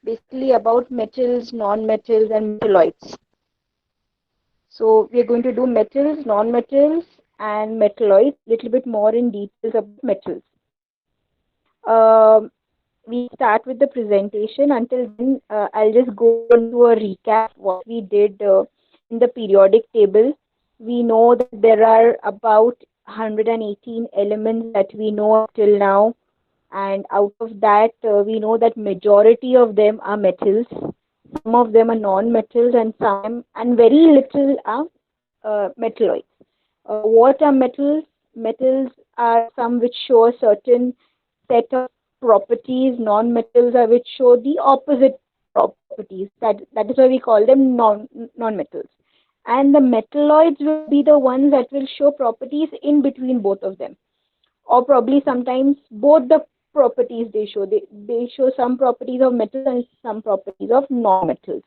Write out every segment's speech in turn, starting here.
basically about metals, non-metals, and metalloids. So we're going to do metals, non-metals, and metalloids, a little bit more in details about metals. Um, we start with the presentation. Until then, I'll just go into a recap what we did in the periodic table. We know that there are about 118 elements that we know up till now, and out of that, we know that majority of them are metals. Some of them are non-metals, and and very little are metalloids. What are metals? Metals are some which show a certain set of properties. Non-metals are which show the opposite properties. That is why we call them non-metals. And the metalloids will be the ones that will show properties in between both of them, or probably sometimes both the properties they show. They show some properties of metals and some properties of non-metals.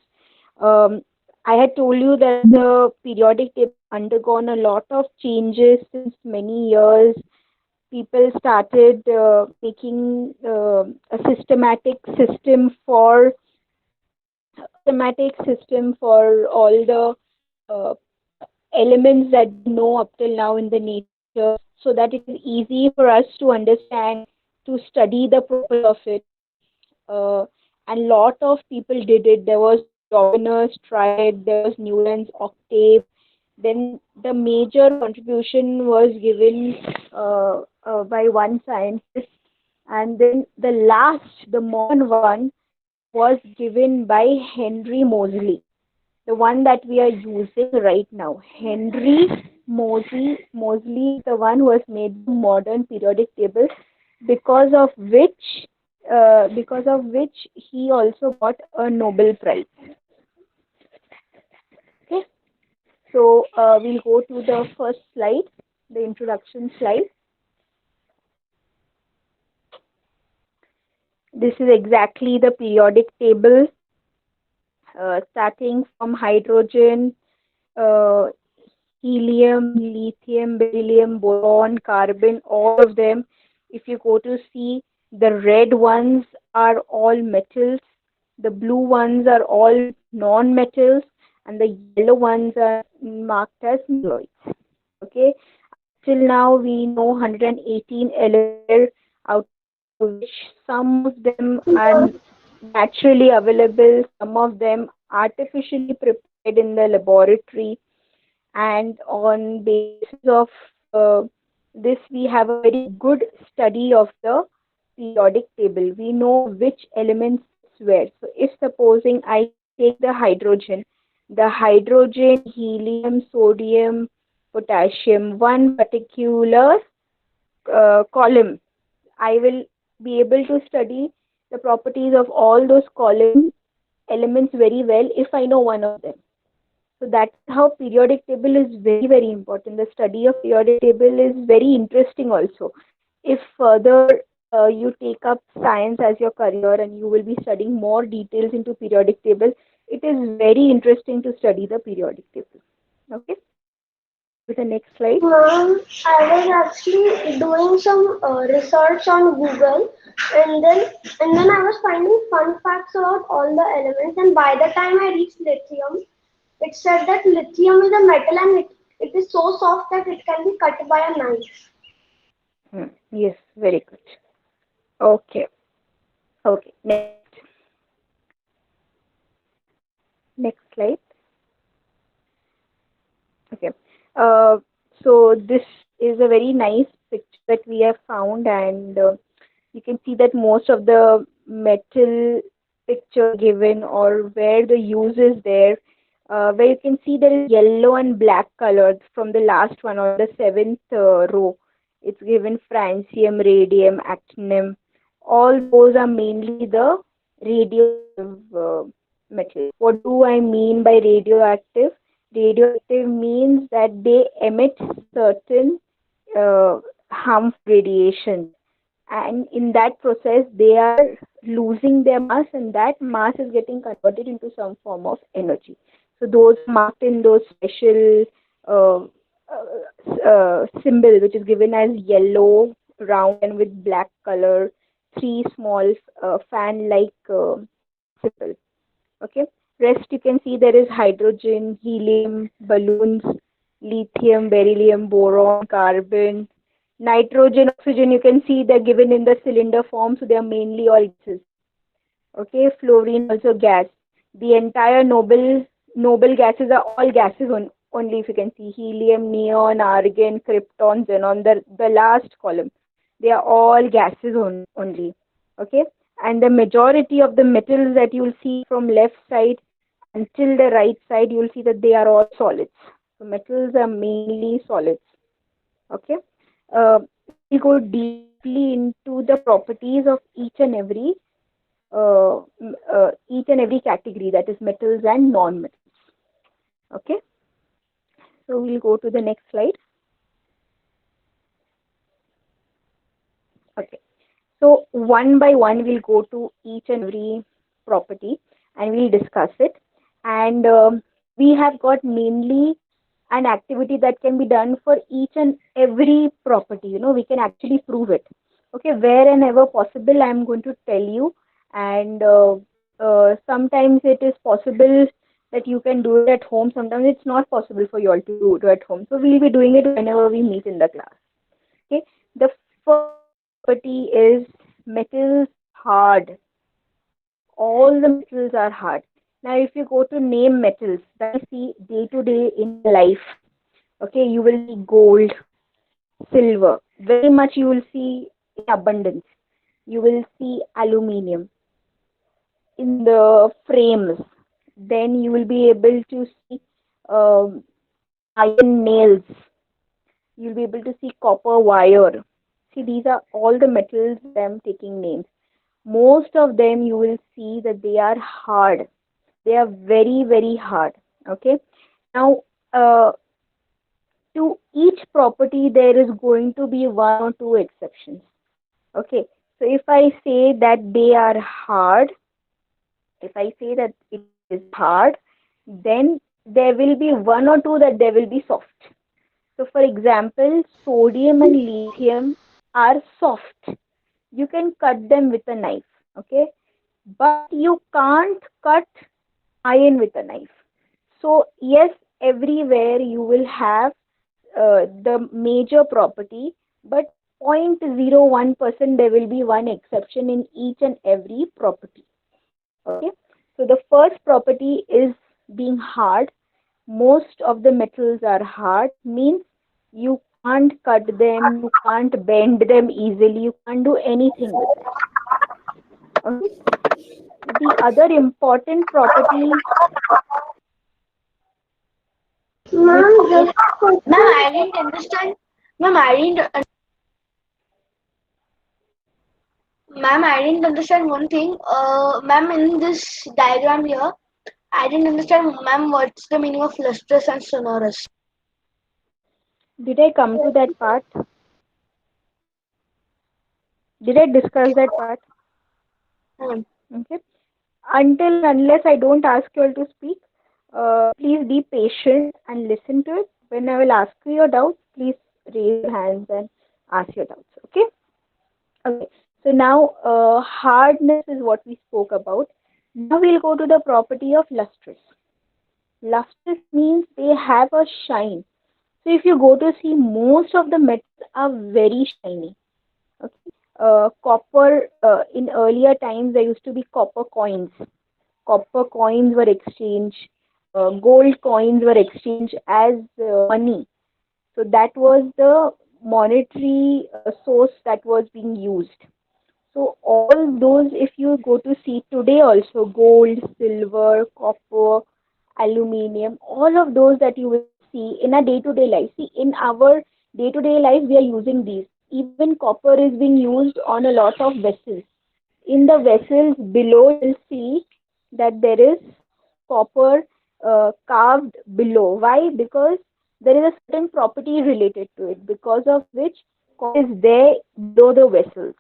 Um, I had told you that the periodic table undergone a lot of changes since many years. People started making a systematic system for all the uh, elements that we know up till now in the nature, so that it is easy for us to understand, to study the purpose of it. uh, and lot of people did it. There was Jovinus tried, there was Newland's octave. Then the major contribution was given by one scientist, and then the modern one was given by Henry Moseley, the one that we are using right now. Henry Moseley is the one who has made the modern periodic table, because of which he also got a Nobel Prize. Okay, so we'll go to the first slide, the introduction slide. This is exactly the periodic table, starting from hydrogen, uh, helium, lithium, beryllium, boron, carbon, all of them. If you go to see, the red ones are all metals, the blue ones are all non-metals, and the yellow ones are marked as metalloids. Okay, till now we know 118 elements, out of which some of them are naturally available, some of them artificially prepared in the laboratory, and on basis of uh, this we have a very good study of the periodic table. We know which elements where. So if supposing I take the hydrogen, helium, sodium, potassium, one particular column, I will be able to study the properties of all those column elements very well if I know one of them. So that's how periodic table is very, very important. The study of periodic table is very interesting also. If further you take up science as your career and you will be studying more details into periodic table, it is very interesting to study the periodic table. Okay, with the next slide. I was actually doing some research on Google, and then I was finding fun facts about all the elements. And by the time I reached lithium, it said that lithium is a metal and it is so soft that it can be cut by a knife. Yes, very good. Okay, okay. Next slide. Okay. Uh, so this is a very nice picture that we have found, and you can see that most of the metal picture given, or where the use is there, where you can see there is yellow and black color from the last one, or the seventh row. It's given francium, radium, actinium. All those are mainly the radioactive metals. What do I mean by radioactive? Radioactive means that they emit certain harmful radiation, and in that process they are losing their mass, and that mass is getting converted into some form of energy. So those marked in those special uh, symbol, which is given as yellow, round and with black color, three small fan like simple. Okay. Rest you can see there is hydrogen, helium, balloons, lithium, beryllium, boron, carbon, nitrogen, oxygen. You can see they're given in the cylinder form, so they are mainly all gases. Okay, fluorine also gas. The entire noble gases are all gases only. If you can see helium, neon, argon, krypton, xenon, the last column, they are all gases only. Okay, and the majority of the metals that you will see from left side until the right side, you will see that they are all solids. So metals are mainly solids. Okay, we'll go deeply into the properties of each and every category, that is metals and non-metals. Okay, so we'll go to the next slide. Okay, so one by one we'll go to each and every property and we'll discuss it. And we have got mainly an activity that can be done for each and every property. We can actually prove it. Okay, where and ever possible, I'm going to tell you. And sometimes it is possible that you can do it at home. Sometimes it's not possible for you all to do at home. So we'll be doing it whenever we meet in the class. Okay, the first property is metals hard. All the metals are hard. Now, if you go to name metals that you see day to day in life, okay, you will see gold, silver, very much you will see in abundance. You will see aluminium in the frames. Then you will be able to see um, iron nails. You'll be able to see copper wire. See, these are all the metals that I'm taking names. Most of them you will see that they are hard. They are very, very hard. Okay. Now, to each property, there is going to be one or two exceptions. Okay. So if I say that they are hard, if I say that it is hard, then there will be one or two that they will be soft. So for example, sodium and lithium are soft. You can cut them with a knife. Okay. But you can't cut iron with a knife. So yes, everywhere you will have the major property, but 0.01% there will be one exception in each and every property. Okay, so the first property is being hard. Most of the metals are hard, means you can't cut them, you can't bend them easily, you can't do anything with them. Okay, the other important property which Ma'am, is just a question. Ma'am, I didn't understand. Ma'am, I didn't. Ma'am, I didn't understand one thing. Ma'am, in this diagram here, I didn't understand, ma'am, what's the meaning of lustrous and sonorous? did I come to that part? Did I discuss that part? Hmm. Okay. Until unless I don't ask you all to speak, please be patient and listen to it. When I will ask you your doubts, please raise your hands and ask your doubts. Okay. Okay. So now hardness is what we spoke about. Now we'll go to the property of lustrous. Lustrous means they have a shine. So if you go to see, most of the metals are very shiny. Okay. Copper, in earlier times there used to be copper coins. Copper coins were exchanged. Gold coins were exchanged as money. So that was the monetary source that was being used. So all those, if you go to see today also, gold, silver, copper, aluminium, all of those that you will see in a day-to-day life. See, in our day-to-day life, we are using these. Even copper is being used on a lot of vessels. In the vessels below, you'll see that there is copper carved below. Why? Because there is a certain property related to it, because of which copper is there below the vessels.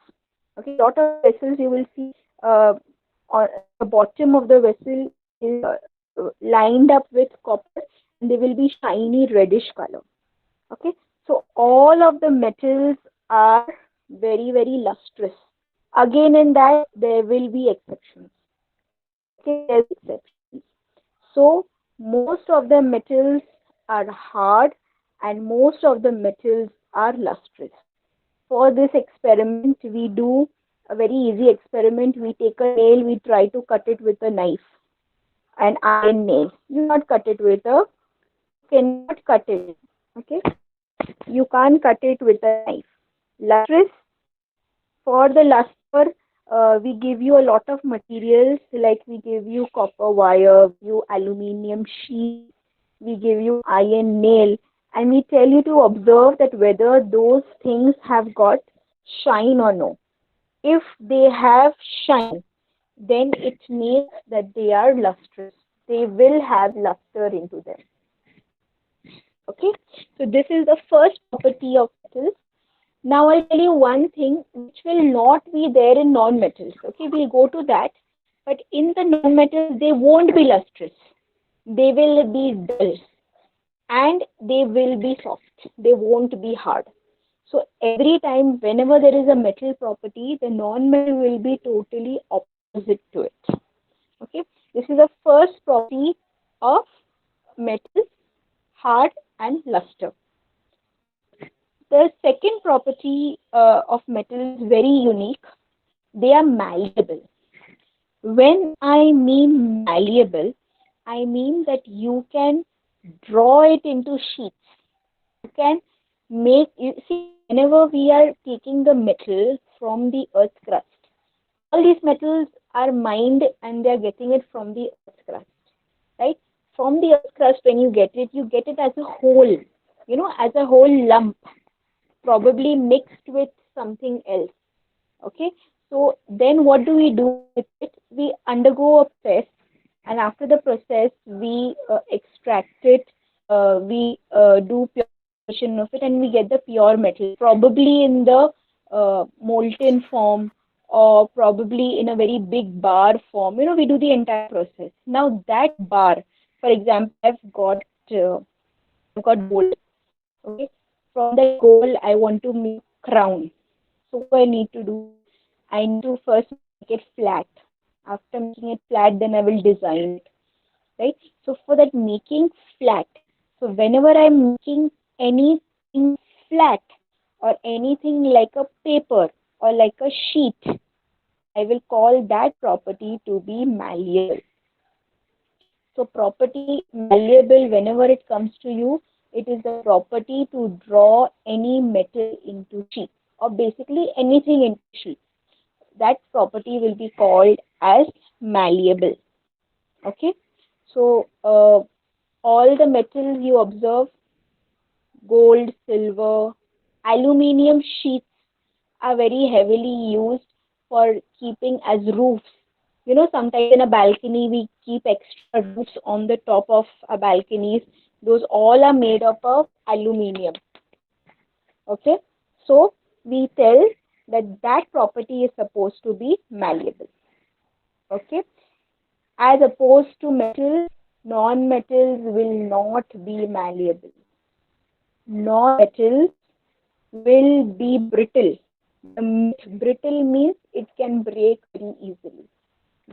Okay, lot of vessels you will see on the bottom of the vessel is lined up with copper, and they will be shiny reddish color. Okay, so all of the metals are very, very lustrous. Again, in that there will be exceptions. Okay, there's exceptions. So most of the metals are hard and most of the metals are lustrous. For this experiment, we do a very easy experiment. We take a nail, we try to cut it with a knife, an iron nail. You not cut it with a, you cannot cut it. Okay, you can't cut it with a knife. Lustrous, for the luster, we give you a lot of materials, like we give you copper wire, you aluminium sheet, we give you iron nail, and we tell you to observe that whether those things have got shine or no. If they have shine, then it means that they are lustrous. They will have luster into them. Okay, so this is the first property of metals. Now I'll tell you one thing which will not be there in non-metals. Okay, we'll go to that. But in the non-metals, they won't be lustrous. They will be dull and they will be soft. They won't be hard. So every time, whenever there is a metal property, the non-metal will be totally opposite to it. Okay, this is the first property of metal, hard and luster. The second property of metal is very unique. They are malleable. When I mean malleable, I mean that you can draw it into sheets. You can make, you see, whenever we are taking the metal from the earth's crust, all these metals are mined and they are getting it from the earth's crust, right? From the earth's crust, when you get it as a whole, as a whole lump, probably mixed with something else. Okay, so then what do we do with it? We undergo a process, and after the process, we extract it, we do purification of it, and we get the pure metal, probably in the molten form or probably in a very big bar form. We do the entire process. Now that bar, for example, I've got gold. Okay, from that gold, I want to make crown. So what I need to do, I need to first make it flat. After making it flat, then I will design it, right? So for that making flat, so whenever I'm making anything flat or anything like a paper or like a sheet, I will call that property to be malleable. So property malleable, whenever it comes to you, it is the property to draw any metal into sheet or basically anything into sheet. That property will be called as malleable. Okay, so all the metals you observe, gold, silver, aluminium sheets are very heavily used for keeping as roofs. Sometimes in a balcony we keep extra roofs on the top of a balconies. Those all are made up of aluminium. Okay, so we tell that property is supposed to be malleable. Okay, as opposed to metals, non-metals will not be malleable. Non-metals will be brittle. Brittle means it can break very easily.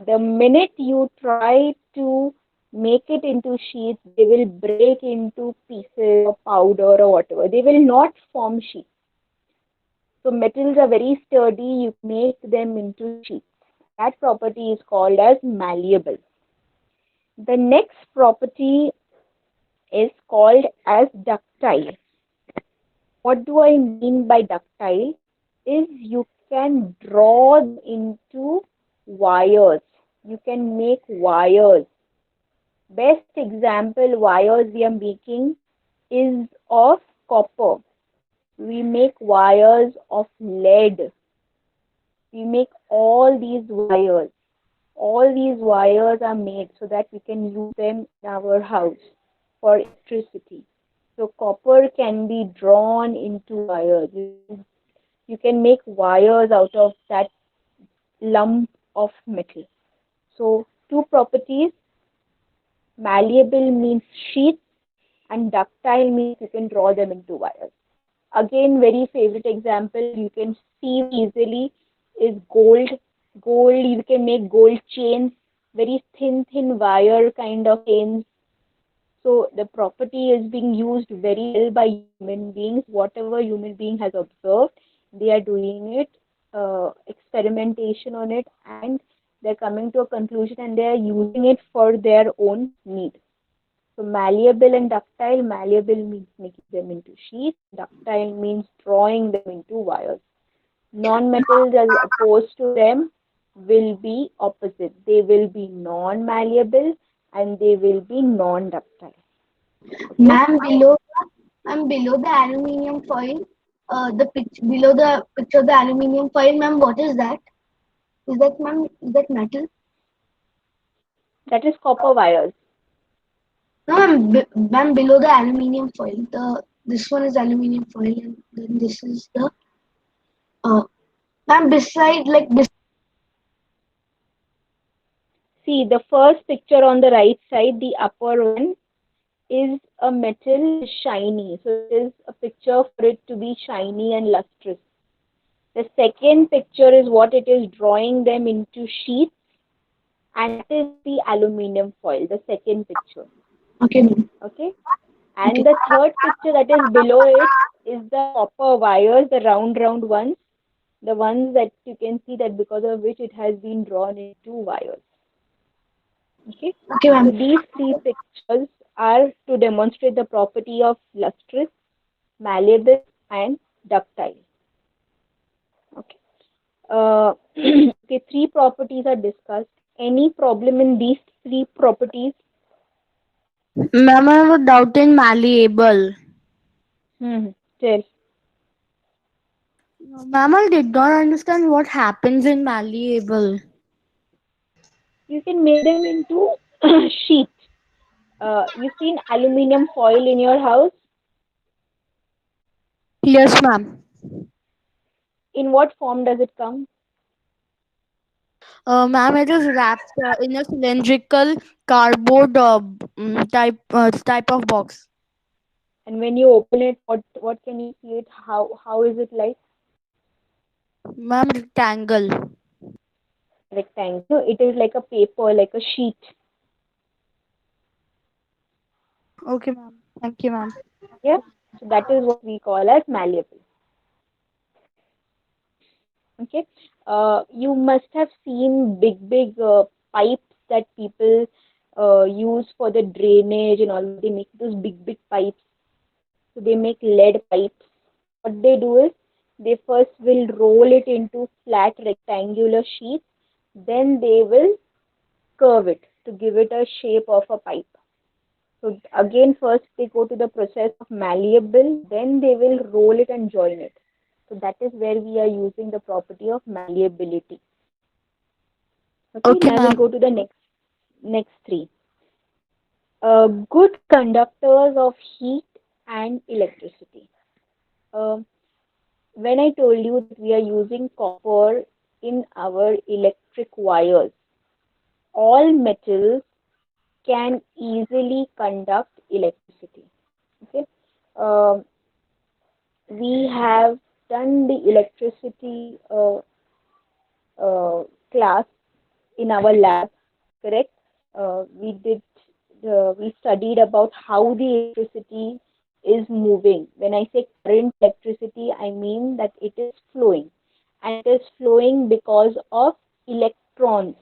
The minute you try to make it into sheets, they will break into pieces or powder or whatever. They will not form sheets. So metals are very sturdy. You make them into sheets. That property is called as malleable. The next property is called as ductile. What do I mean by ductile? Is you can draw into wires. You can make wires. Best example wires we are making is of copper. We make wires of lead. We make all these wires. All these wires are made so that we can use them in our house for electricity. So copper can be drawn into wires. You can make wires out of that lump of metal. So two properties, malleable means sheets and ductile means you can draw them into wires. Again, very favorite example you can see easily is gold. Gold, you can make gold chains, very thin wire kind of chains. So the property is being used very well by human beings. Whatever human being has observed, they are doing it, experimentation on it, and they're coming to a conclusion and they are using it for their own need. So malleable and ductile, malleable means making them into sheets, ductile means drawing them into wires. Non-metals as opposed to them will be opposite. They will be non-malleable and they will be non-ductile. Okay. Ma'am, below the aluminium foil, below the picture of the aluminium foil, ma'am, what is that? Is that metal? That is copper wires. No, ma'am, ma'am, below the aluminium foil, this one is aluminium foil, and then this is the uh, ma'am, See, the first picture on the right side, the upper one, is a metal shiny. So it is a picture for it to be shiny and lustrous. The second picture is what it is drawing them into sheets, and that is the aluminium foil, the second picture. okay, ma'am. Okay. And the third picture that is below it is the copper wires, the round ones, the ones that you can see that because of which it has been drawn into wires. Okay. Okay, So ma'am. these three pictures are to demonstrate the property of lustrous, malleable, and ductile. Okay. Okay, three properties are discussed. Any problem in these three properties? Ma'am, I have a doubt in malleable. Tell. Ma'am, I did not understand what happens in malleable. You can make them into sheets. You've seen aluminium foil in your house. Yes, ma'am. In what form does it come? Ma'am, it is wrapped in a cylindrical cardboard type of box. And when you open it, what can you see it? How is it like? Ma'am, rectangle. Rectangle. No, it is like a paper, like a sheet. Okay, ma'am. Thank you, ma'am. Yeah. So that is what we call as malleable. Okay. You must have seen big pipes that people use for the drainage and all. They make those big pipes. So they make lead pipes. What they do is they first will roll it into flat rectangular sheets, then they will curve it to give it a shape of a pipe. So again, first they go to the process of malleable, then they will roll it and join it. So that is where we are using the property of malleability. Okay, Okay, now we'll ma'am. go to the next three. Good conductors of heat and electricity. Um when I told you that we are using copper in our electric wires, all metals can easily conduct electricity. Okay. Um we have done the electricity class in our lab, correct? We studied about how the electricity is moving. When I say current electricity, I mean that it is flowing, and it is flowing because of electrons.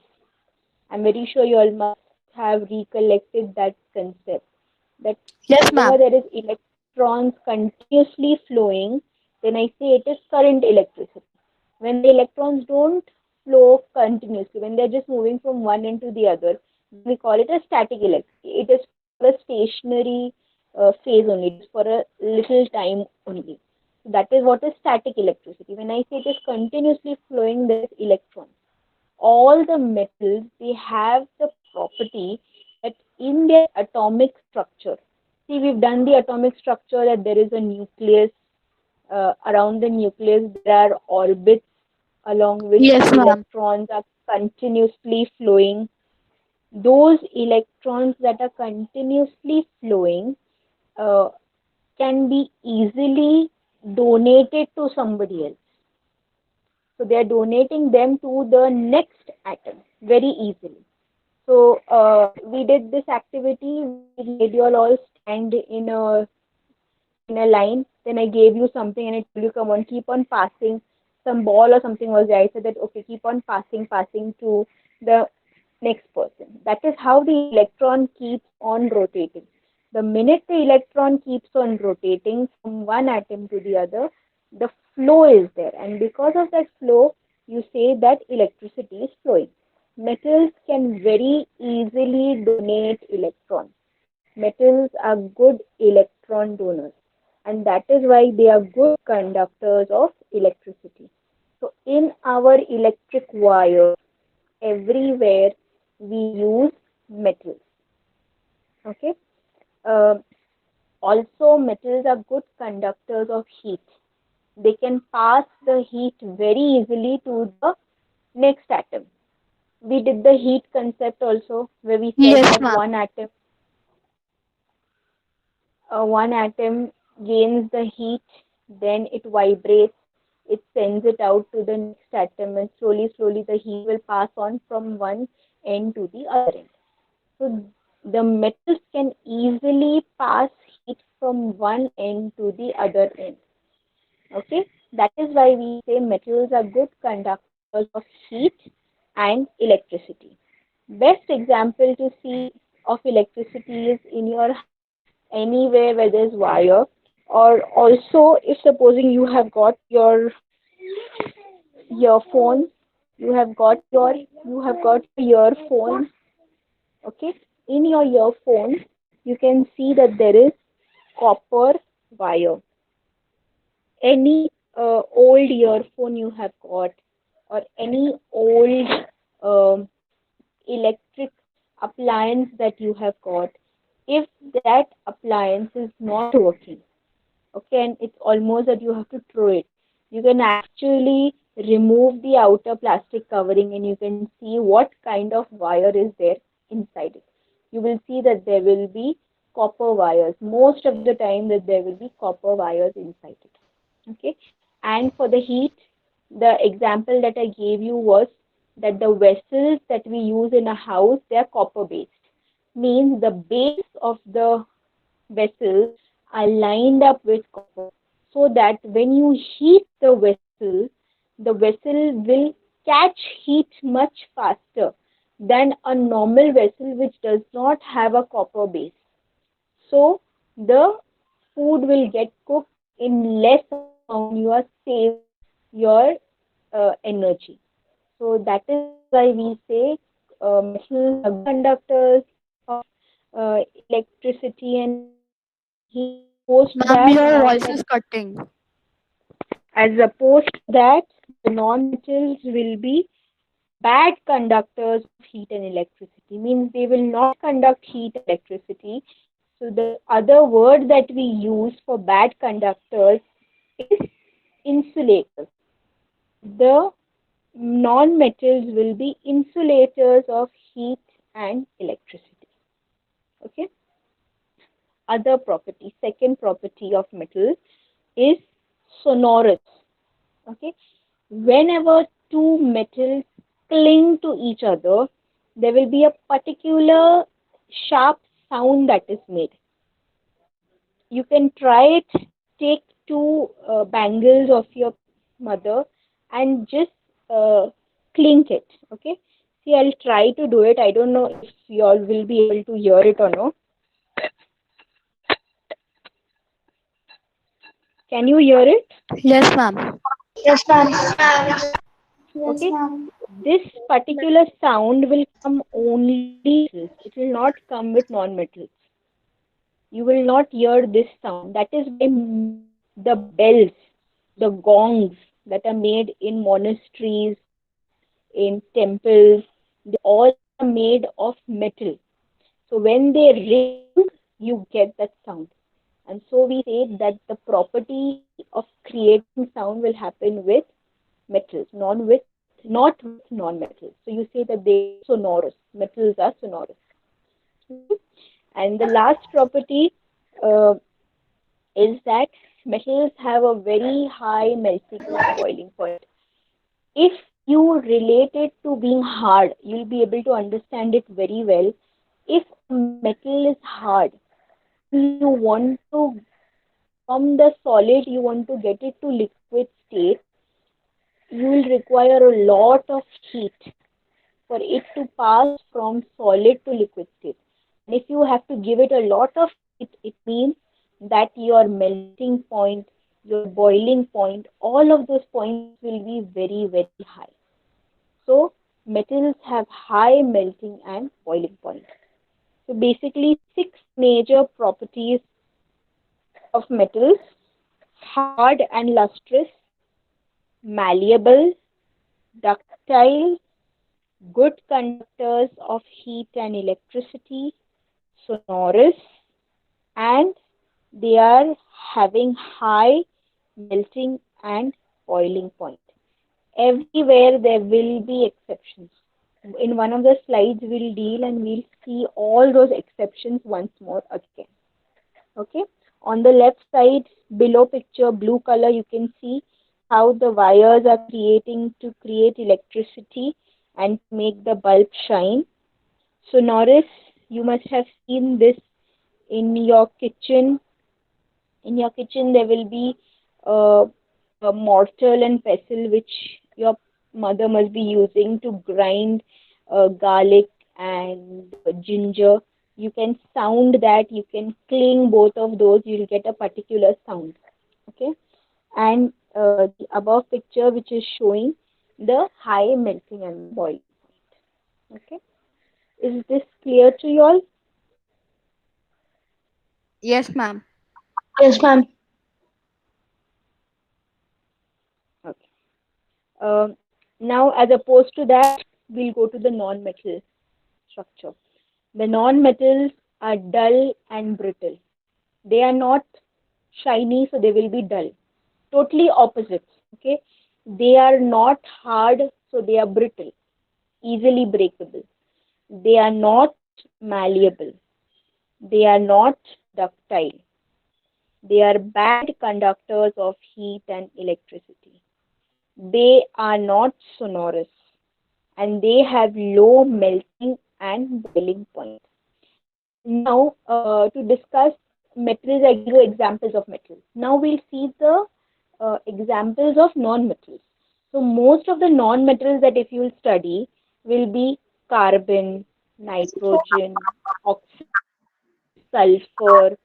I'm very sure you all must have recollected that concept, that Yes, whenever ma'am. there is electrons continuously flowing, then I say it is current electricity. When the electrons don't flow continuously, when they're just moving from one end to the other, we call it a static electricity. It is for a stationary phase only, it is for a little time only. So that is what is static electricity. When I say it is continuously flowing, there is electrons. All the metals, they have the property that in their atomic structure, see, we've done the atomic structure that there is a nucleus, around the nucleus there are orbits along which Yes, ma'am. electrons are continuously flowing. Those electrons that are continuously flowing uh, can be easily donated to somebody else. So they are donating them to the next atom very easily. So we did this activity. We made you all stand in a line. Then I gave you something and I told you, come on, keep on passing. Some ball or something was there. I said that okay, keep on passing to the next person. That is how the electron keeps on rotating. The minute the electron keeps on rotating from one atom to the other, the flow is there, and because of that flow, you say that electricity is flowing. Metals can very easily donate electrons. Metals are good electron donors, and that is why they are good conductors of electricity. So, in our electric wire, everywhere we use metals. Okay. Uh, Also, metals are good conductors of heat. They can pass the heat very easily to the next atom. We did the heat concept also, where we said Yes, that ma'am. one atom gains the heat, then it vibrates, it sends it out to the next atom, and slowly the heat will pass on from one end to the other end. So the metals can easily pass heat from one end to the other end. Okay, that is why we say metals are good conductors of heat and electricity. Best example to see of electricity is in your house, anywhere where there's wire, or also if supposing you have got your earphones, you have got your earphones. Okay, in your earphones you can see that there is copper wire. Any old earphone you have got, or any old um electric appliance that you have got, if that appliance is not working, okay, and it's almost that you have to throw it, you can actually remove the outer plastic covering and you can see what kind of wire is there inside it. You will see that there will be copper wires, most of the time that there will be copper wires inside it. Okay, and for the heat, the example that I gave you was that the vessels that we use in a house, they are copper based, means the base of the vessels are lined up with copper, so that when you heat the vessel will catch heat much faster than a normal vessel which does not have a copper base. So the food will get cooked in less amount and you are saving your energy. So that is why we say metals are good conductors of electricity and heat. Opposed to Ma'am, that, your voice is cutting. as opposed to that, the non-metals will be bad conductors of heat and electricity. Means they will not conduct heat and electricity. So the other word that we use for bad conductors is insulators. The non-metals will be insulators of heat and electricity. Okay. Other property, second property of metal is sonorous. Okay. Whenever two metals cling to each other, there will be a particular sharp sound that is made. You can try it. Take two bangles of your mother and just uh, clink it. Okay. See, I'll try to do it. I don't know if you all will be able to hear it or no. Can you hear it? Yes, ma'am. Yes, ma'am. Yes, Okay. ma'am. This particular sound will come only metals. It will not come with non-metals. You will not hear this sound. That is why the bells, the gongs that are made in monasteries, in temples, they all are made of metal. So when they ring, you get that sound. And so we say that the property of creating sound will happen with metals, not with non-metals. So you say that they are sonorous. Metals are sonorous. And the last property uh, is that metals have a very high melting point, boiling point. If you relate it to being hard, you'll be able to understand it very well. If a metal is hard and you want to, from the solid, you want to get it to liquid state, you will require a lot of heat for it to pass from solid to liquid state. And if you have to give it a lot of heat, it means that your melting point, your boiling point, all of those points will be very, very high. So metals have high melting and boiling point. So basically, six major properties of metals: hard and lustrous, malleable, ductile, good conductors of heat and electricity, sonorous, and they are having high melting and boiling point. Everywhere there will be exceptions. In one of the slides, we'll deal and we'll see all those exceptions once more again. Okay. On the left side, below picture, blue color, you can see how the wires are creating to create electricity and make the bulb shine. Sonorous, you must have seen this in your kitchen. In your kitchen, there will be a mortar and pestle which your mother must be using to grind garlic and ginger. You can sound that, you can cling both of those, you'll get a particular sound. Okay. And the above picture which is showing the high melting and boiling point. Okay. Is this clear to you all? Yes, ma'am. Yes, ma'am. Okay. Now, as opposed to that, we'll go to the non-metal structure. The non-metals are dull and brittle. They are not shiny, so they will be dull. Totally opposites. Okay. They are not hard, so they are brittle, easily breakable. They are not malleable. They are not ductile. They are bad conductors of heat and electricity. They are not sonorous, and they have low melting and boiling point. Now, to discuss metals, I give you examples of metals. Now we'll see the examples of non-metals. So most of the non-metals that if you'll study will be carbon, nitrogen, oxygen, sulfur.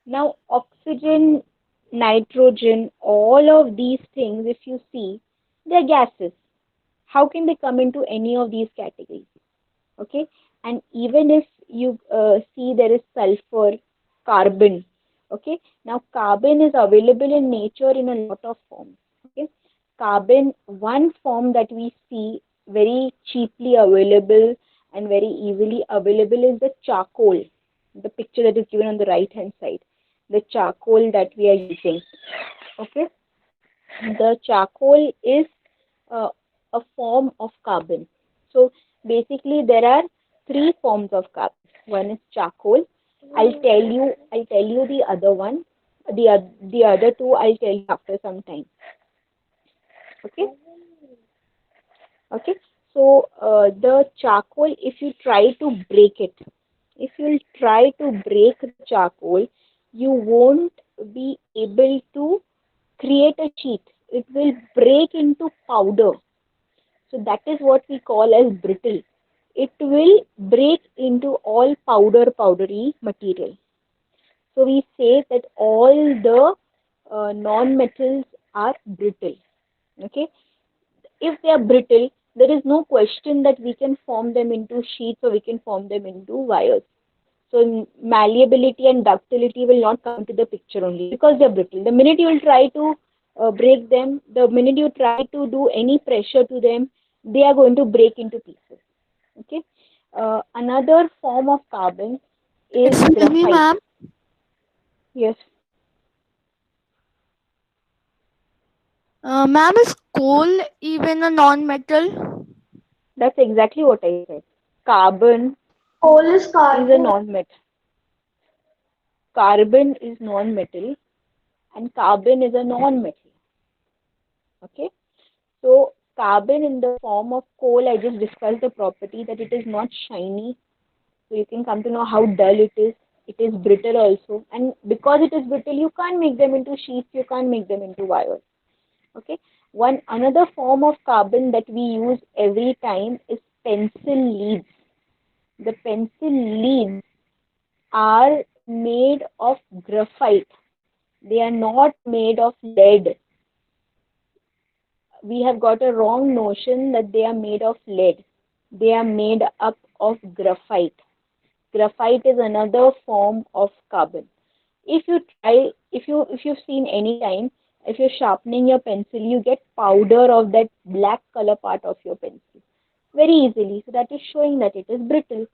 Now, oxygen, nitrogen, all of these things, if you see, they're gases. How can they come into any of these categories? Okay. And even if you see there is sulfur, carbon. Okay. Now, carbon is available in nature in a lot of forms. Okay. Carbon, one form that we see very cheaply available and very easily available is the charcoal. The picture that is given on the right hand side, the charcoal that we are using. Okay. The charcoal is uh, a form of carbon. So basically, there are three forms of carbon. One is charcoal. I'll tell you the other one. The other two I'll tell you after some time. Okay. Okay. So the charcoal, if you try to break it, if you'll try to break the charcoal, you won't be able to create a sheet. It will break into powder. So that is what we call as brittle. It will break into all powdery material. So we say that all the non-metals are brittle. Okay. If they are brittle, there is no question that we can form them into sheets or we can form them into wires. So malleability and ductility will not come into the picture only because they are brittle. The minute you will try to break them, the minute you try to do any pressure to them, they are going to break into pieces. Okay. Another form of carbon is Excuse me, graphite. ma'am. Yes, Ma'am, is coal even a non-metal? that's exactly what I said. Carbon Coal is is a carbon. non-metal. Carbon is non-metal and carbon is a non-metal. Okay. So carbon in the form of coal, I just discussed the property that it is not shiny. So you can come to know how dull it is. It is brittle also. And because it is brittle, you can't make them into sheets, you can't make them into wires. Okay. One another form of carbon that we use every time is pencil leads. The pencil leads are made of graphite. They are not made of lead. We have got a wrong notion that they are made of lead. They are made up of graphite. Graphite is another form of carbon. If you try, if you've seen any time, if you're sharpening your pencil, you get powder of that black color part of your pencil very easily. So that is showing that it is brittle.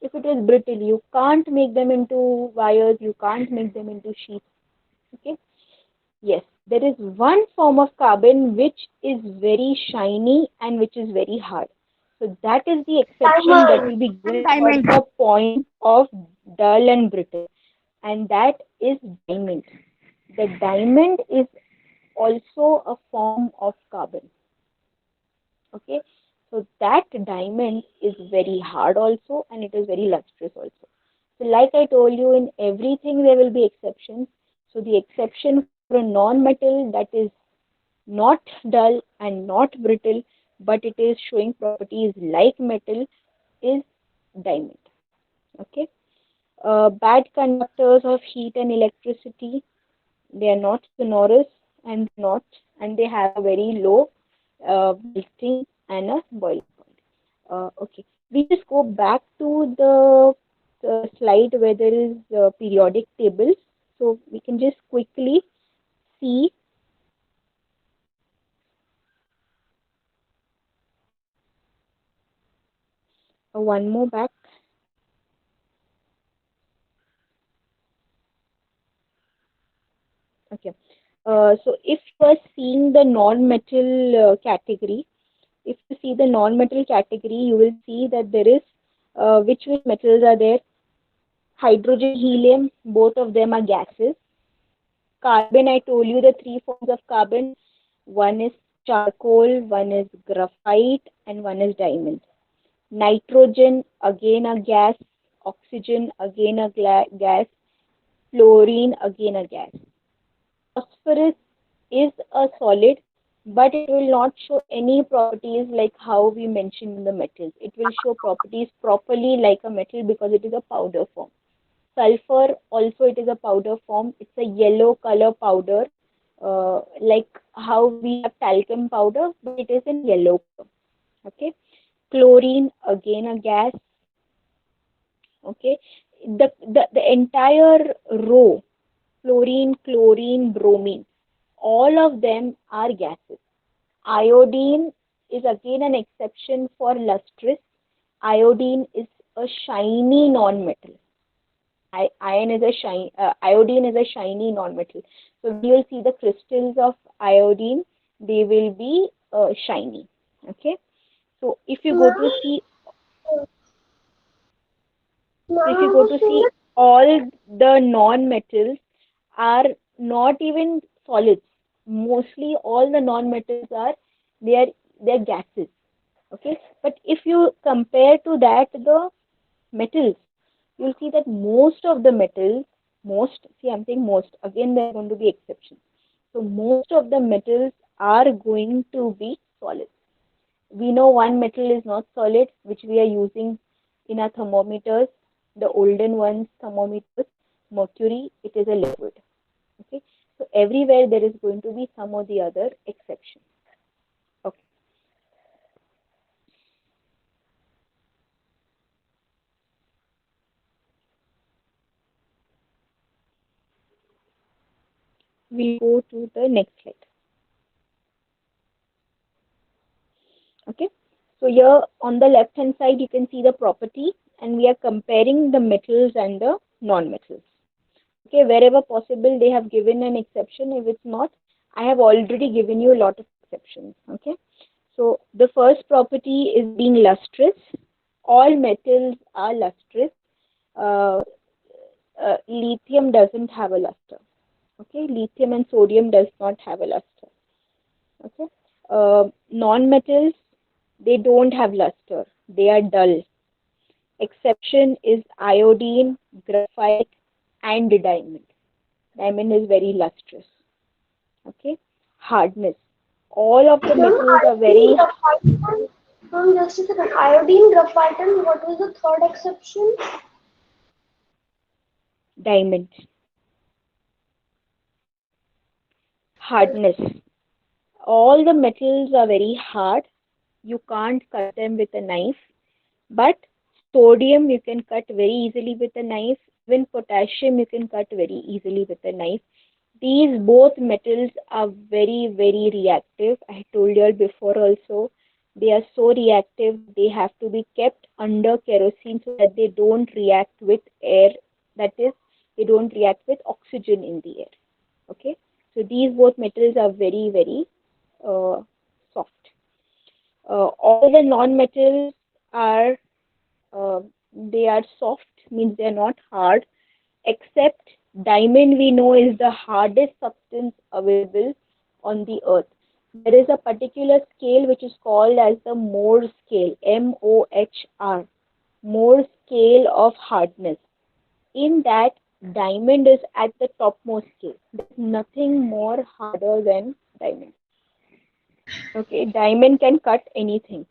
If it is brittle, you can't make them into wires, you can't make them into sheets. Okay. Yes, there is one form of carbon which is very shiny and which is very hard. So that is the exception that Diamond. will be given for Diamond. the point of dull and brittle, and that is diamond. The diamond is also a form of carbon. Okay, so that diamond is very hard also, and it is very lustrous also. So like I told you, in everything there will be exceptions. So the exception for a non-metal that is not dull and not brittle, but it is showing properties like metal, is diamond. Okay. Bad conductors of heat and electricity, they are not sonorous and they have a very low melting and a boiling point. Okay, we just go back to the slide where there is periodic tables, so we can just quickly see one more back. Okay, so if you are seeing the non-metal category, if you see the non-metal category, you will see that there is which metals are there. Hydrogen, helium, both of them are gases. Carbon, I told you the three forms of carbon. One is charcoal, one is graphite, and one is diamond. Nitrogen, again a gas. Oxygen, again a gas. Fluorine, again a gas. Phosphorus is a solid, but it will not show any properties like how we mentioned in the metals. It will show properties properly like a metal because it is a powder form. Sulfur also, it is a powder form. It's a yellow color powder, like how we have talcum powder, but it is in yellow color. Okay. Chlorine, again a gas. Okay. The entire row, fluorine, chlorine, bromine, all of them are gases. Iodine is again an exception for lustrous. Iodine is a shiny non-metal. Iodine is a shiny non-metal. So when you will see the crystals of iodine, they will be shiny. Okay. So if you go to Ma'am, see, ma'am, if you I go was to saying see, that all the non-metals are not even solids. Mostly all the non-metals are they are they're gases. Okay. But if you compare to that the metals, you'll see that most of the metals, most, see, I'm saying most, again, there are going to be exceptions. So, most of the metals are going to be solid. We know one metal is not solid, which we are using in our thermometers, the olden ones thermometers, mercury, it is a liquid. Okay, so everywhere there is going to be some or the other exception. Okay, we'll go to the next slide. Okay, so here on the left hand side you can see the property, and we are comparing the metals and the non-metals. Okay, wherever possible they have given an exception. If it's not, I have already given you a lot of exceptions. Okay, so the first property is being lustrous. All metals are lustrous. uh, Lithium doesn't have a luster. Okay, lithium and sodium does not have a luster. Okay. Non-metals, they don't have luster. They are dull. Exception is iodine, graphite, and diamond. Diamond is very lustrous. Okay. Hardness. All of the Ma'am, metals are iodine, very graphite, and ma'am, just a second. Iodine, graphite, and what was the third exception? diamond. Hardness. All the metals are very hard. You can't cut them with a knife. But sodium you can cut very easily with a knife. Even potassium you can cut very easily with a knife. These both metals are very, very reactive. I told you all before also. They are so reactive, they have to be kept under kerosene so that they don't react with air. That is, they don't react with oxygen in the air. Okay. So these both metals are very, very soft. All the non-metals are uh, they are soft, means they are not hard, except diamond we know is the hardest substance available on the earth. There is a particular scale which is called as the Mohs scale, Mohr, Mohs scale of hardness. In that, diamond is at the topmost scale. There's nothing more harder than diamond. Okay, diamond can cut anything.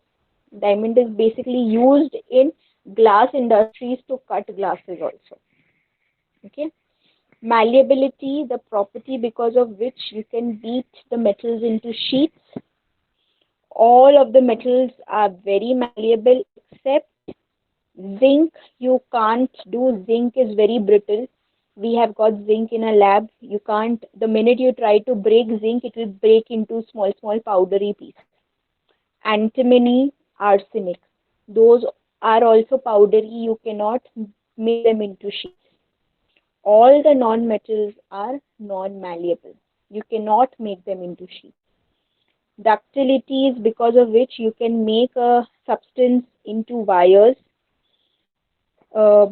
Diamond is basically used in glass industries to cut glasses also. Okay. Malleability, the property because of which you can beat the metals into sheets. All of the metals are very malleable except zinc. You can't do. Zinc is very brittle. We have got zinc in a lab. You can't, the minute you try to break zinc, it will break into small, small powdery pieces. Antimony, arsenic, those are also powdery. You cannot make them into sheets. All the non-metals are non-malleable. You cannot make them into sheets. Ductility is because of which you can make a substance into wires. Uh,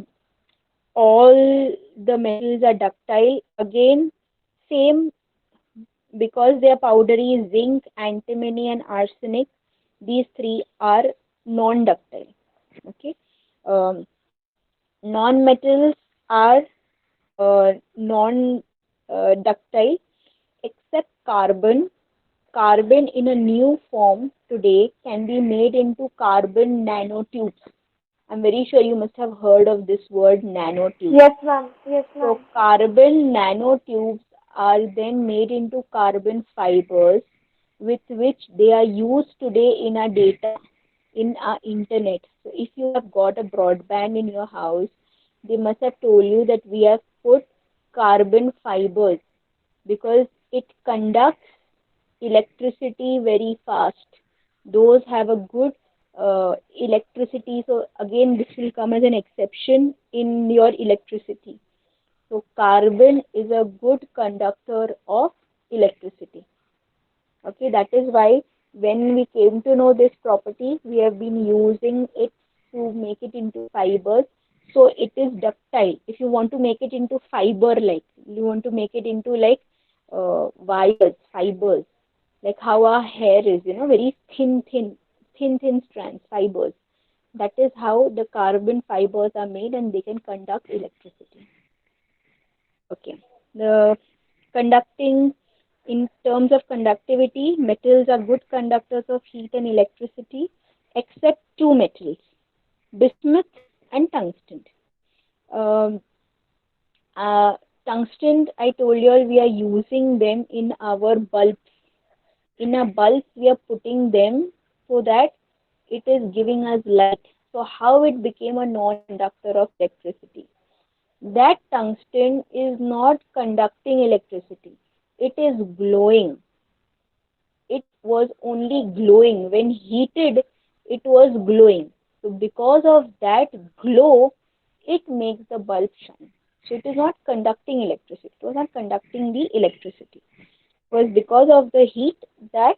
all the metals are ductile. Again, same, because they are powdery, zinc, antimony, and arsenic. These three are non-ductile. Okay. Um, Non-metals are non-ductile except carbon. Carbon in a new form today can be made into carbon nanotubes. I'm very sure you must have heard of this word nanotube. Yes, ma'am. Yes, So ma'am. carbon nanotubes are then made into carbon fibers with which they are used today in our data, in our internet. So if you have got a broadband in your house, they must have told you that we have put carbon fibers because it conducts electricity very fast. Those have a good electricity. So again, this will come as an exception in your electricity. So carbon is a good conductor of electricity. Okay, that is why when we came to know this property, we have been using it to make it into fibers. So it is ductile. If you want to make it into fiber, like you want to make it into like wires, fibers, like how our hair is, very thin strands, fibers. That is how the carbon fibers are made and they can conduct electricity. Okay. The conducting, in terms of conductivity, metals are good conductors of heat and electricity, except two metals, bismuth and tungsten. Um, Tungsten, I told you all, we are using them in our bulbs. In a bulb, we are putting them so that it is giving us light. So how it became a non-conductor of electricity? That tungsten is not conducting electricity. It is glowing. It was only glowing. When heated, it was glowing. So because of that glow, it makes the bulb shine. So it is not conducting electricity. It was not conducting the electricity. It was because of the heat that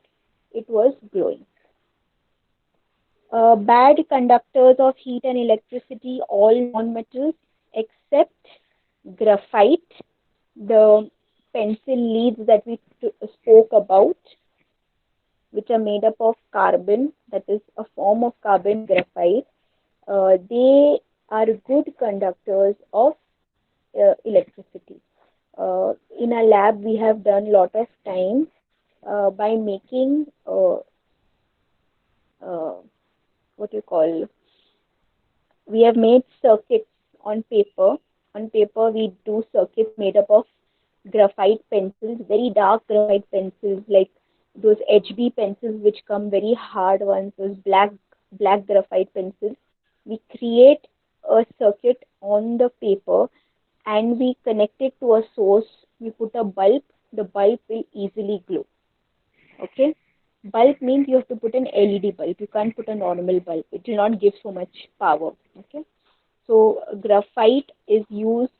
it was glowing. Bad conductors of heat and electricity, all non-metals except graphite, the pencil leads that we spoke about. which are made up of carbon, that is a form of carbon graphite. They are good conductors of electricity. In our lab, we have done a lot of time by making uh, what you call, we have made circuits on paper. On paper, we do circuits made up of graphite pencils, very dark graphite pencils, like those HB pencils, which come very hard ones, those black graphite pencils. We create a circuit on the paper and we connect it to a source. We put a bulb. The bulb will easily glow. Okay. Bulb means you have to put an LED bulb. You can't put a normal bulb. It will not give so much power. Okay. So graphite is used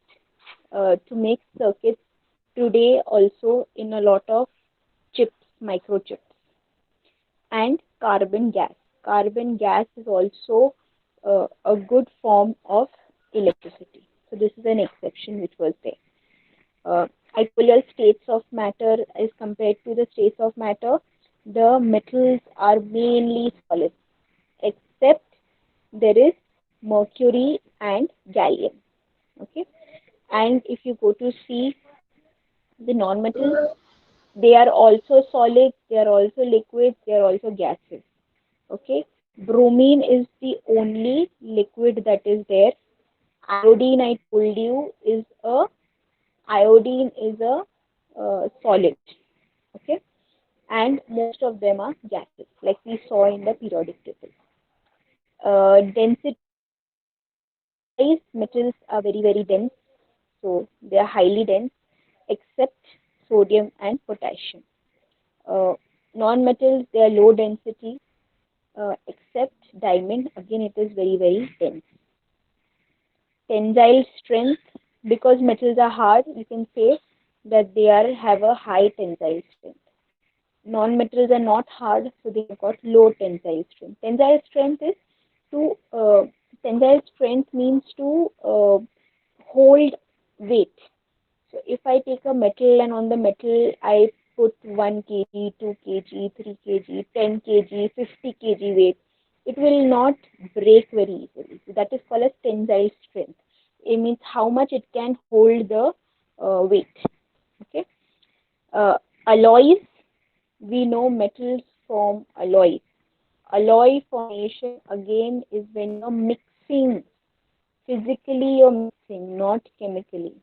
to make circuits today also in a lot of chips, microchips, and carbon gas. Carbon gas is also a good form of electricity. So this is an exception which was there. I told you states of matter as compared to the states of matter, the metals are mainly solid, except there is mercury and gallium. Okay, and if you go to see the non-metals, they are also solid, they are also liquid, they are also gases. Okay, bromine is the only liquid that is there. Iodine, I told you, is a solid. Okay, and most of them are gases, like we saw in the periodic table. Density wise, metals are very, very dense, so they are highly dense, except sodium and potassium. Uh, Non-metals, they are low density, except diamond. Again, it is very, very dense. Tensile strength, because metals are hard, you can say that they are have a high tensile strength. Non-metals are not hard, so they have got low tensile strength. To tensile strength means to hold weight. So if I take a metal and on the metal I put 1 kg, 2 kg, 3 kg, 10 kg, 50 kg weight, it will not break very easily. So that is called as tensile strength. It means how much it can hold the weight. Okay. Uh, Alloys, we know metals form alloys. Alloy formation again is when you're mixing, physically you're mixing, not chemically.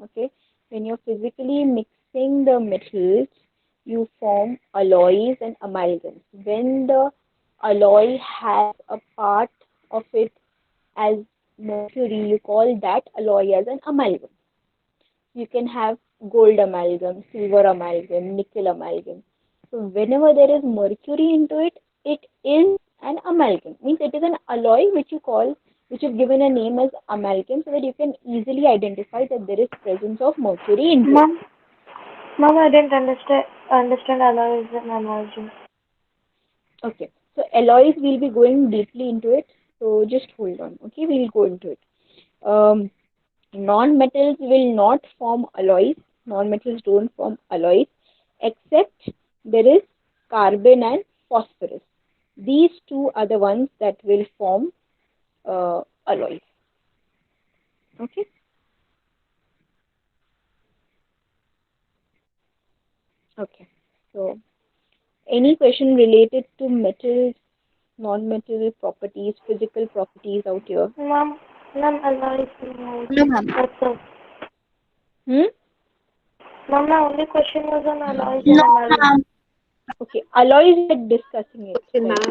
Okay, when you're physically mixing the metals, you form alloys and amalgams. When the alloy has a part of it as mercury, you call that alloy as an amalgam. You can have gold amalgam, silver amalgam, nickel amalgam. So whenever there is mercury into it, it is an amalgam. Means it is an alloy which you've given a name as amalgam, so that you can easily identify that there is presence of mercury into it. Mom, I didn't understand alloys and analogy. Okay. So alloys, we'll be going deeply into it. So just hold on. Okay, we'll go into it. Um, Non-metals will not form alloys. Non-metals don't form alloys, except there is carbon and phosphorus. These two are the ones that will form alloys. Okay. Okay. So, any question related to metals, non-metal properties, physical properties out here? Mom, alloys and No, analogy. ma'am. That's all. Hmm? Mom, my only question was on alloys and No, analogy. ma'am. Okay. Alloys, we're discussing it. Question, Right.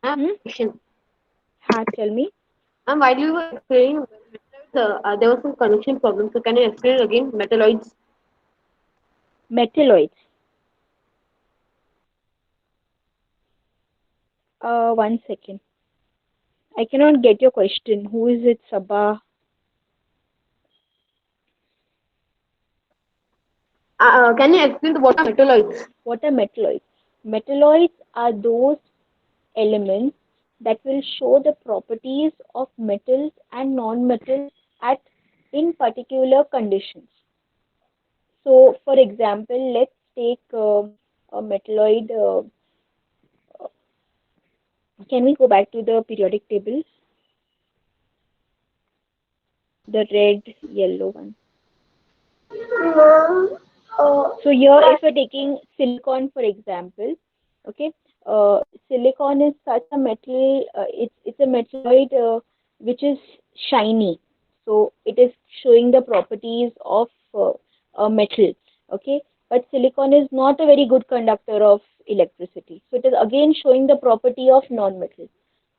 ma'am. Hmm? Question. Tell me. Ma'am, while you were explaining, there was some connection problem. So can you explain it again? Metalloids. Metalloids. One second. I cannot get your question. Who is it, Sabah? Can you explain what are metalloids? What are metalloids? Metalloids are those elements that will show the properties of metals and non-metals at in particular conditions. So, for example, let's take a metalloid. Can we go back to the periodic table? The red, yellow one. Ma'am, So here, if we're taking silicon for example, okay, silicon is such a metal. It's a metalloid which is shiny. So it is showing the properties of a metal. Okay, but silicon is not a very good conductor of electricity. So it is again showing the property of non-metal.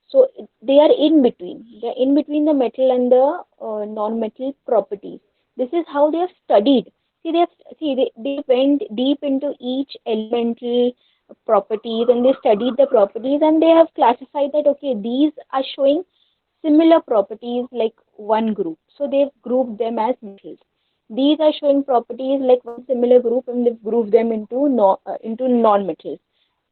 So they are in between. They are in between the metal and the non-metal properties. This is how they have studied. They went deep into each elemental properties and they studied the properties and they have classified that okay, these are showing similar properties like one group. So they've grouped them as metals. These are showing properties like one similar group and they've grouped them into into non-metals.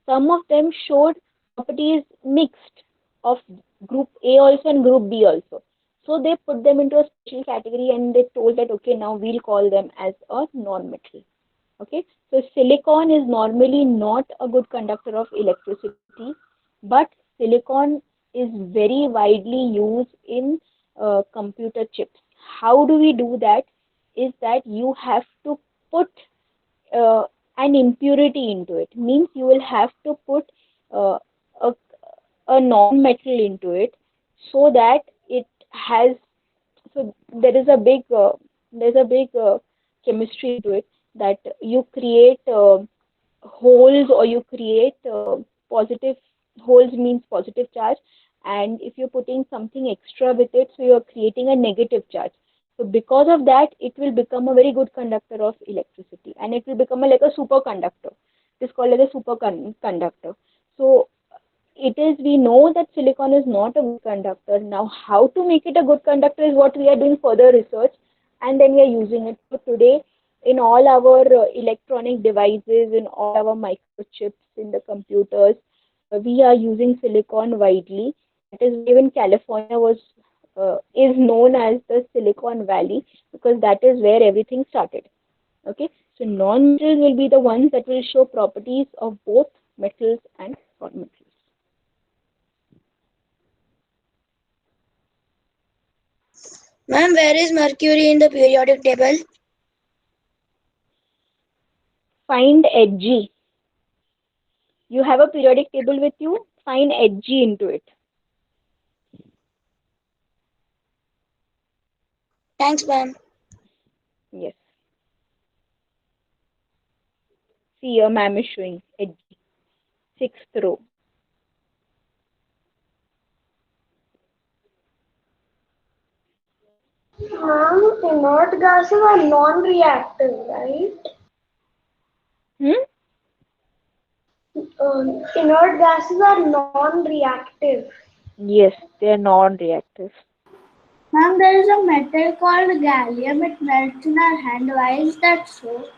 Some of them showed properties mixed of group A also and group B also. So they put them into a special category and they told that okay, now we'll call them as a non-metal. Okay, so silicon is normally not a good conductor of electricity, but silicon is very widely used in computer chips. How do we do that? Is that you have to put uh, an impurity into it. Means you will have to put uh, a, a non-metal into it so that it has so there's a big chemistry into it that you create holes or you create positive holes means positive charge, and if you're putting something extra with it, so you're creating a negative charge. So because of that, it will become a very good conductor of electricity, and it will become like a superconductor. It is called as a superconductor. So it is, we know that silicon is not a good conductor. Now how to make it a good conductor is what we are doing further research, and then we are using it. So today in all our electronic devices, in all our microchips in the computers, we are using silicon widely. That is why even California was is known as the Silicon Valley, because that is where everything started. Okay, so non-metals will be the ones that will show properties of both metals and non-metals. Ma'am, where is Mercury in the periodic table? Find Hg. You have a periodic table with you, find Hg into it. Thanks, ma'am. Yes. See, your ma'am is showing Hg. Sixth row. ma'am, inert gases are non-reactive, right? Hmm? Inert gases are non-reactive. Yes, they are non-reactive. Ma'am, there is a metal called gallium. It melts in our hand. Why is that so?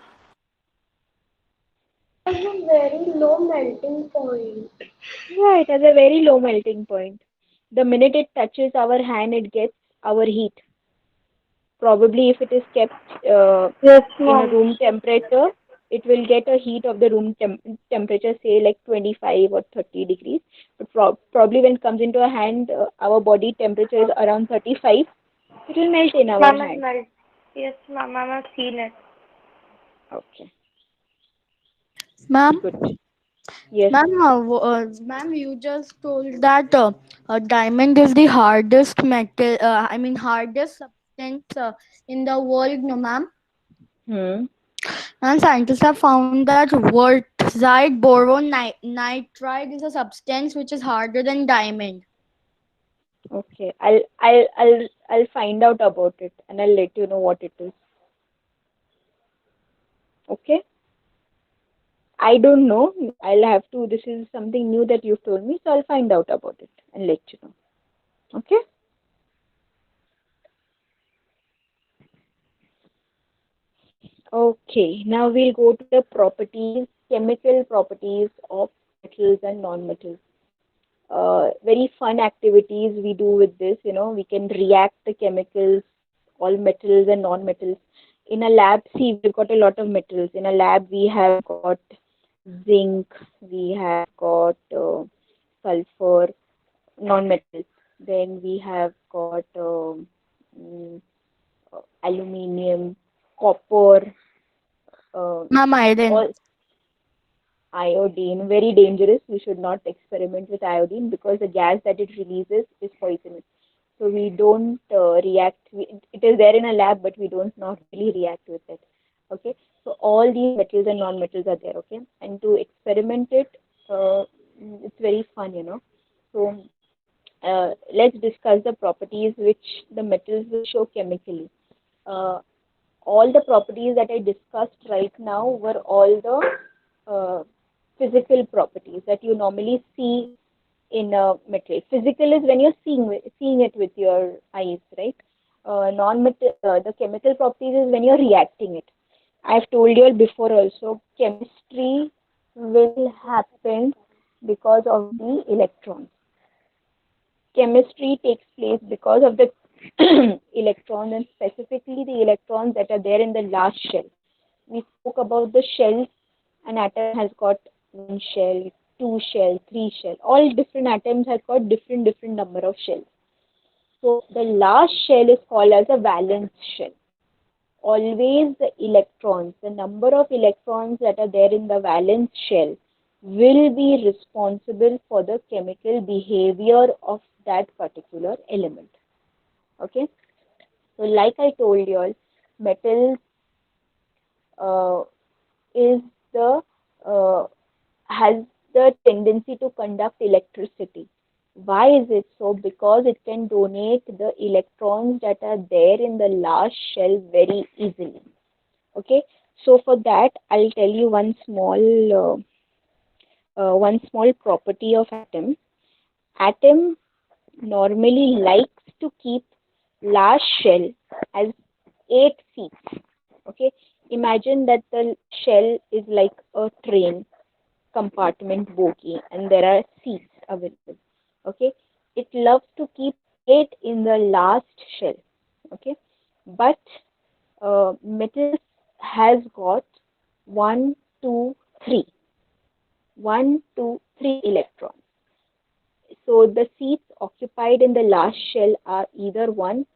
It has a very low melting point. Yeah, it has a very low melting point. The minute it touches our hand, it gets our heat. Probably if it is kept Yes, in a ma'am. room temperature, it will get a heat of the room temperature, say like 25 or 30 degrees. But probably when it comes into a hand, our body temperature is around 35. It will melt in our Ma'am, it hand. melts. Yes, ma'am, I've seen it. Okay, Ma'am, good. Yes. ma'am, you just told that a diamond is the hardest metal. Hardest substance in the world, no, ma'am. Hmm. And scientists have found that wurtzite boron nitride is a substance which is harder than diamond. Okay. I'll find out about it and I'll let you know what it is. Okay. I don't know. I'll have to. This is something new that you've told me, so I'll find out about it and let you know. Okay. Okay. Now we'll go to the properties, chemical properties of metals and non-metals. Very fun activities we do with this. You know, we can react the chemicals, all metals and non-metals. In a lab, see, we've got a lot of metals. In a lab, we have got zinc, we have got sulfur, non-metal. Then we have got mm, aluminium, copper, uh, Ma'am, iron. all iodine. Very dangerous. We should not experiment with iodine because the gas that it releases is poisonous. So we don't react. It is there in a lab, but we don't not really react with it. Okay. So all these metals and non-metals are there. Okay. And to experiment it, it's very fun, you know. So let's discuss the properties which the metals will show chemically. Uh, all the properties that I discussed right now were all the physical properties that you normally see in a metal. Physical is when you're seeing it with your eyes, right? Non-metal, the chemical properties is when you're reacting it. I've told you all before also, chemistry will happen because of the electrons. Chemistry takes place because of the electrons, and specifically the electrons that are there in the last shell. We spoke about the shells. An atom has got one shell, two shell, three shell. All different atoms have got different number of shells. So the last shell is called as a valence shell. Always the electrons, the number of electrons that are there in the valence shell will be responsible for the chemical behavior of that particular element. Okay. So like I told you all, metals uh, is the uh, has the tendency to conduct electricity. Why is it so? Because it can donate the electrons that are there in the last shell very easily. Okay, so for that I'll tell you one small property of atom. Atom normally likes to keep last shell as 8 seats. Okay, imagine that the shell is like a train compartment bogie and there are seats available. Okay, it loves to keep 8 in the last shell. Okay, but metal has got one, two, three, 1, 2, 3 electrons. So the seats occupied in the last shell are either one,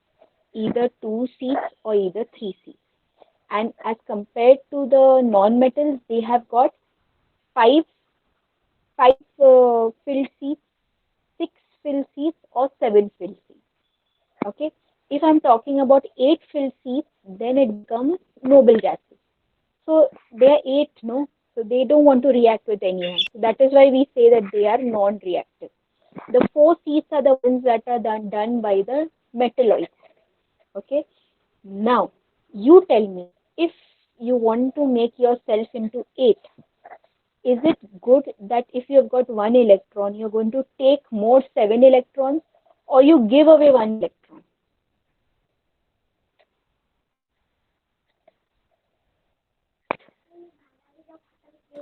either 2 seats, or either 3 seats. And as compared to the non-metals, they have got five filled seats, 6 filled seats, or 7 filled seats. Okay. If I'm talking about 8 filled seats, then it becomes noble gases. So they are eight, no? So they don't want to react with anyone. So that is why we say that they are non-reactive. The 4 seats are the ones that are done by the metalloids. Okay. Now, you tell me, if you want to make yourself into 8, is it good that if you've got 1 electron, you're going to take more 7 electrons, or you give away 1 electron?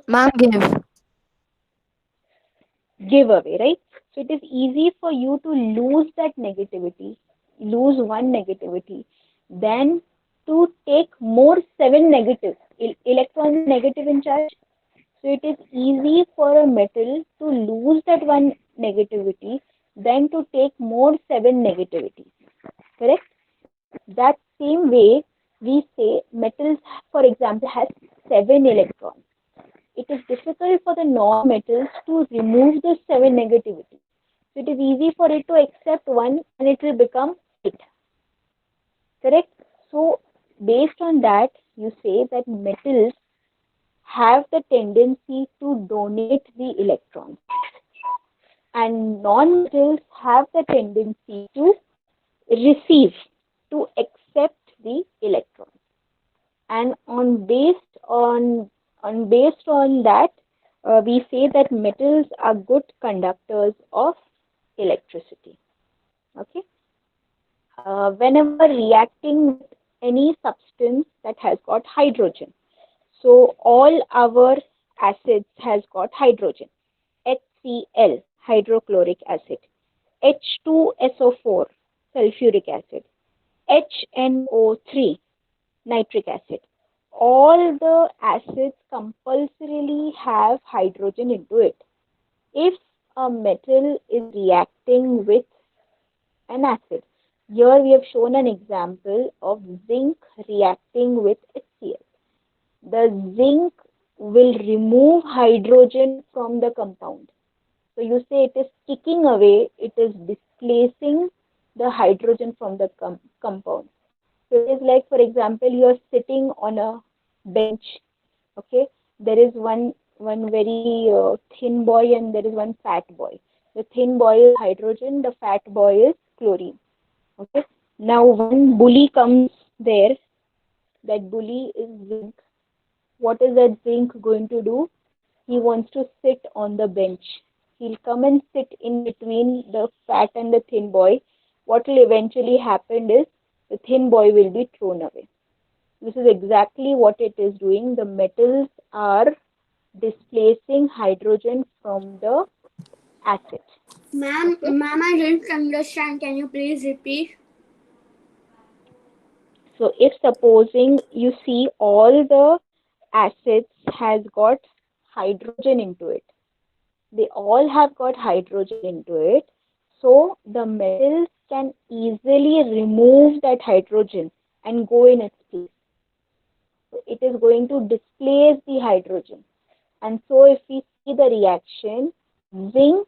Ma'am, give. Give away, right? So it is easy for you to lose that negativity, lose one negativity, than to take more 7 negatives. Electrons negative in charge. So it is easy for a metal to lose that one negativity than to take more 7 negativities. Correct? That same way, we say metals, for example, has 7 electrons. It is difficult for the non-metals to remove the 7 negativity. So it is easy for it to accept one and it will become 8. Correct? So based on that, you say that metals have the tendency to donate the electrons, and non-metals have the tendency to receive, to accept the electrons. And based on that, we say that metals are good conductors of electricity. Okay. Whenever reacting with any substance that has got hydrogen, so all our acids has got hydrogen. HCl, hydrochloric acid. H2SO4, sulfuric acid. HNO3, nitric acid. all the acids compulsorily have hydrogen into it. If a metal is reacting with an acid, here we have shown an example of zinc reacting with HCl. The zinc will remove hydrogen from the compound. So you say it is kicking away, it is displacing the hydrogen from the compound. So it is like, for example, you are sitting on a bench. Okay, there is one very thin boy and there is one fat boy. The thin boy is hydrogen, the fat boy is chlorine. Okay, now one bully comes there. That bully is zinc. What is that zinc going to do? He wants to sit on the bench. He'll come and sit in between the fat and the thin boy. What will eventually happen is the thin boy will be thrown away. This is exactly what it is doing. The metals are displacing hydrogen from the acid. Ma'am, Okay? ma'am, I didn't understand. Can you please repeat? So if supposing you see all the acids has got hydrogen into it, they all have got hydrogen into it, so the metals can easily remove that hydrogen and go in its place. So it is going to displace the hydrogen. And so if we see the reaction, zinc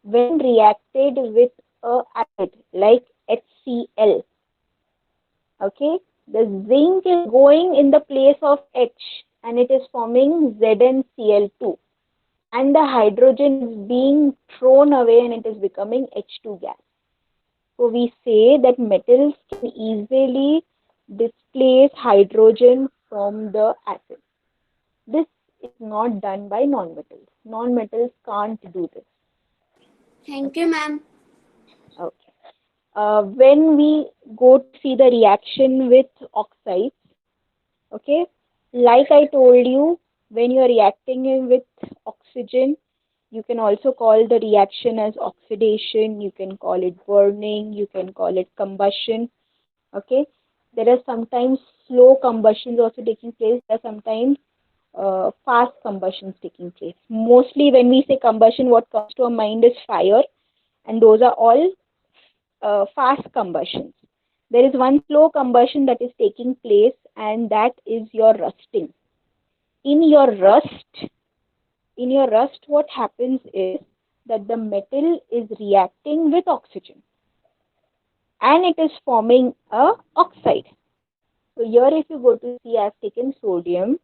when reacted with a acid like HCl, okay, the zinc is going in the place of H and it is forming ZnCl2, and the hydrogen is being thrown away and it is becoming H2 gas. So we say that metals can easily displace hydrogen from the acid. This is not done by non-metals. Non-metals can't do this. Thank you, ma'am. Okay. When we go to see the reaction with oxides, okay, like I told you, when you are reacting with oxygen, you can also call the reaction as oxidation, you can call it burning, you can call it combustion. Okay, there are sometimes slow combustions also taking place, there are sometimes fast combustions taking place. Mostly when we say combustion, what comes to our mind is fire, and those are all fast combustions. There is one slow combustion that is taking place, and that is your rusting. In your rust, what happens is that the metal is reacting with oxygen and it is forming a oxide. So here if you go to see, I have taken sodium,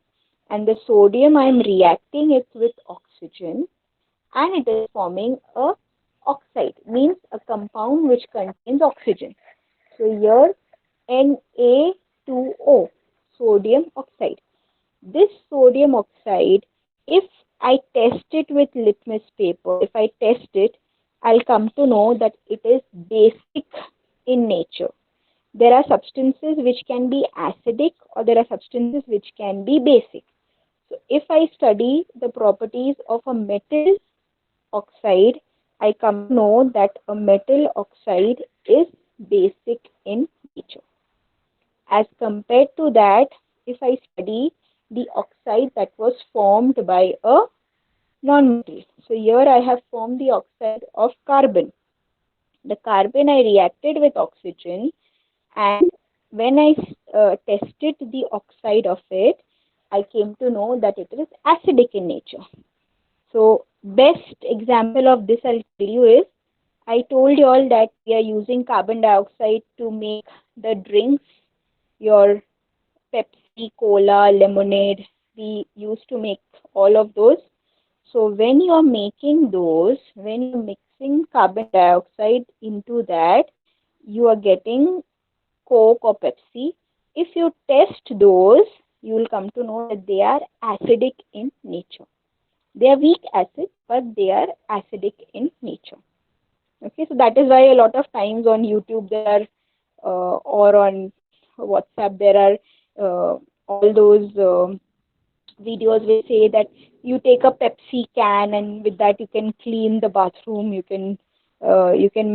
and the sodium I am reacting it with oxygen and it is forming a oxide, means a compound which contains oxygen. So here Na2O, sodium oxide. This sodium oxide, if I test it with litmus paper, if I test it, I'll come to know that it is basic in nature. There are substances which can be acidic or there are substances which can be basic. So if I study the properties of a metal oxide, I come to know that a metal oxide is basic in nature. As compared to that, if I study the oxide that was formed by a non-metal. So here I have formed the oxide of carbon. The carbon I reacted with oxygen, and when I tested the oxide of it, I came to know that it is acidic in nature. So best example of this I'll tell you is, I told you all that we are using carbon dioxide to make the drinks, your Pepsi, Cola, lemonade. We used to make all of those. So when you are making those, when you're mixing carbon dioxide into that, you are getting Coke or Pepsi. If you test those, you will come to know that they are acidic in nature. They are weak acids, but they are acidic in nature. Okay, so that is why a lot of times on YouTube there are, or on WhatsApp there are all those videos which say that you take a Pepsi can and with that you can clean the bathroom, you can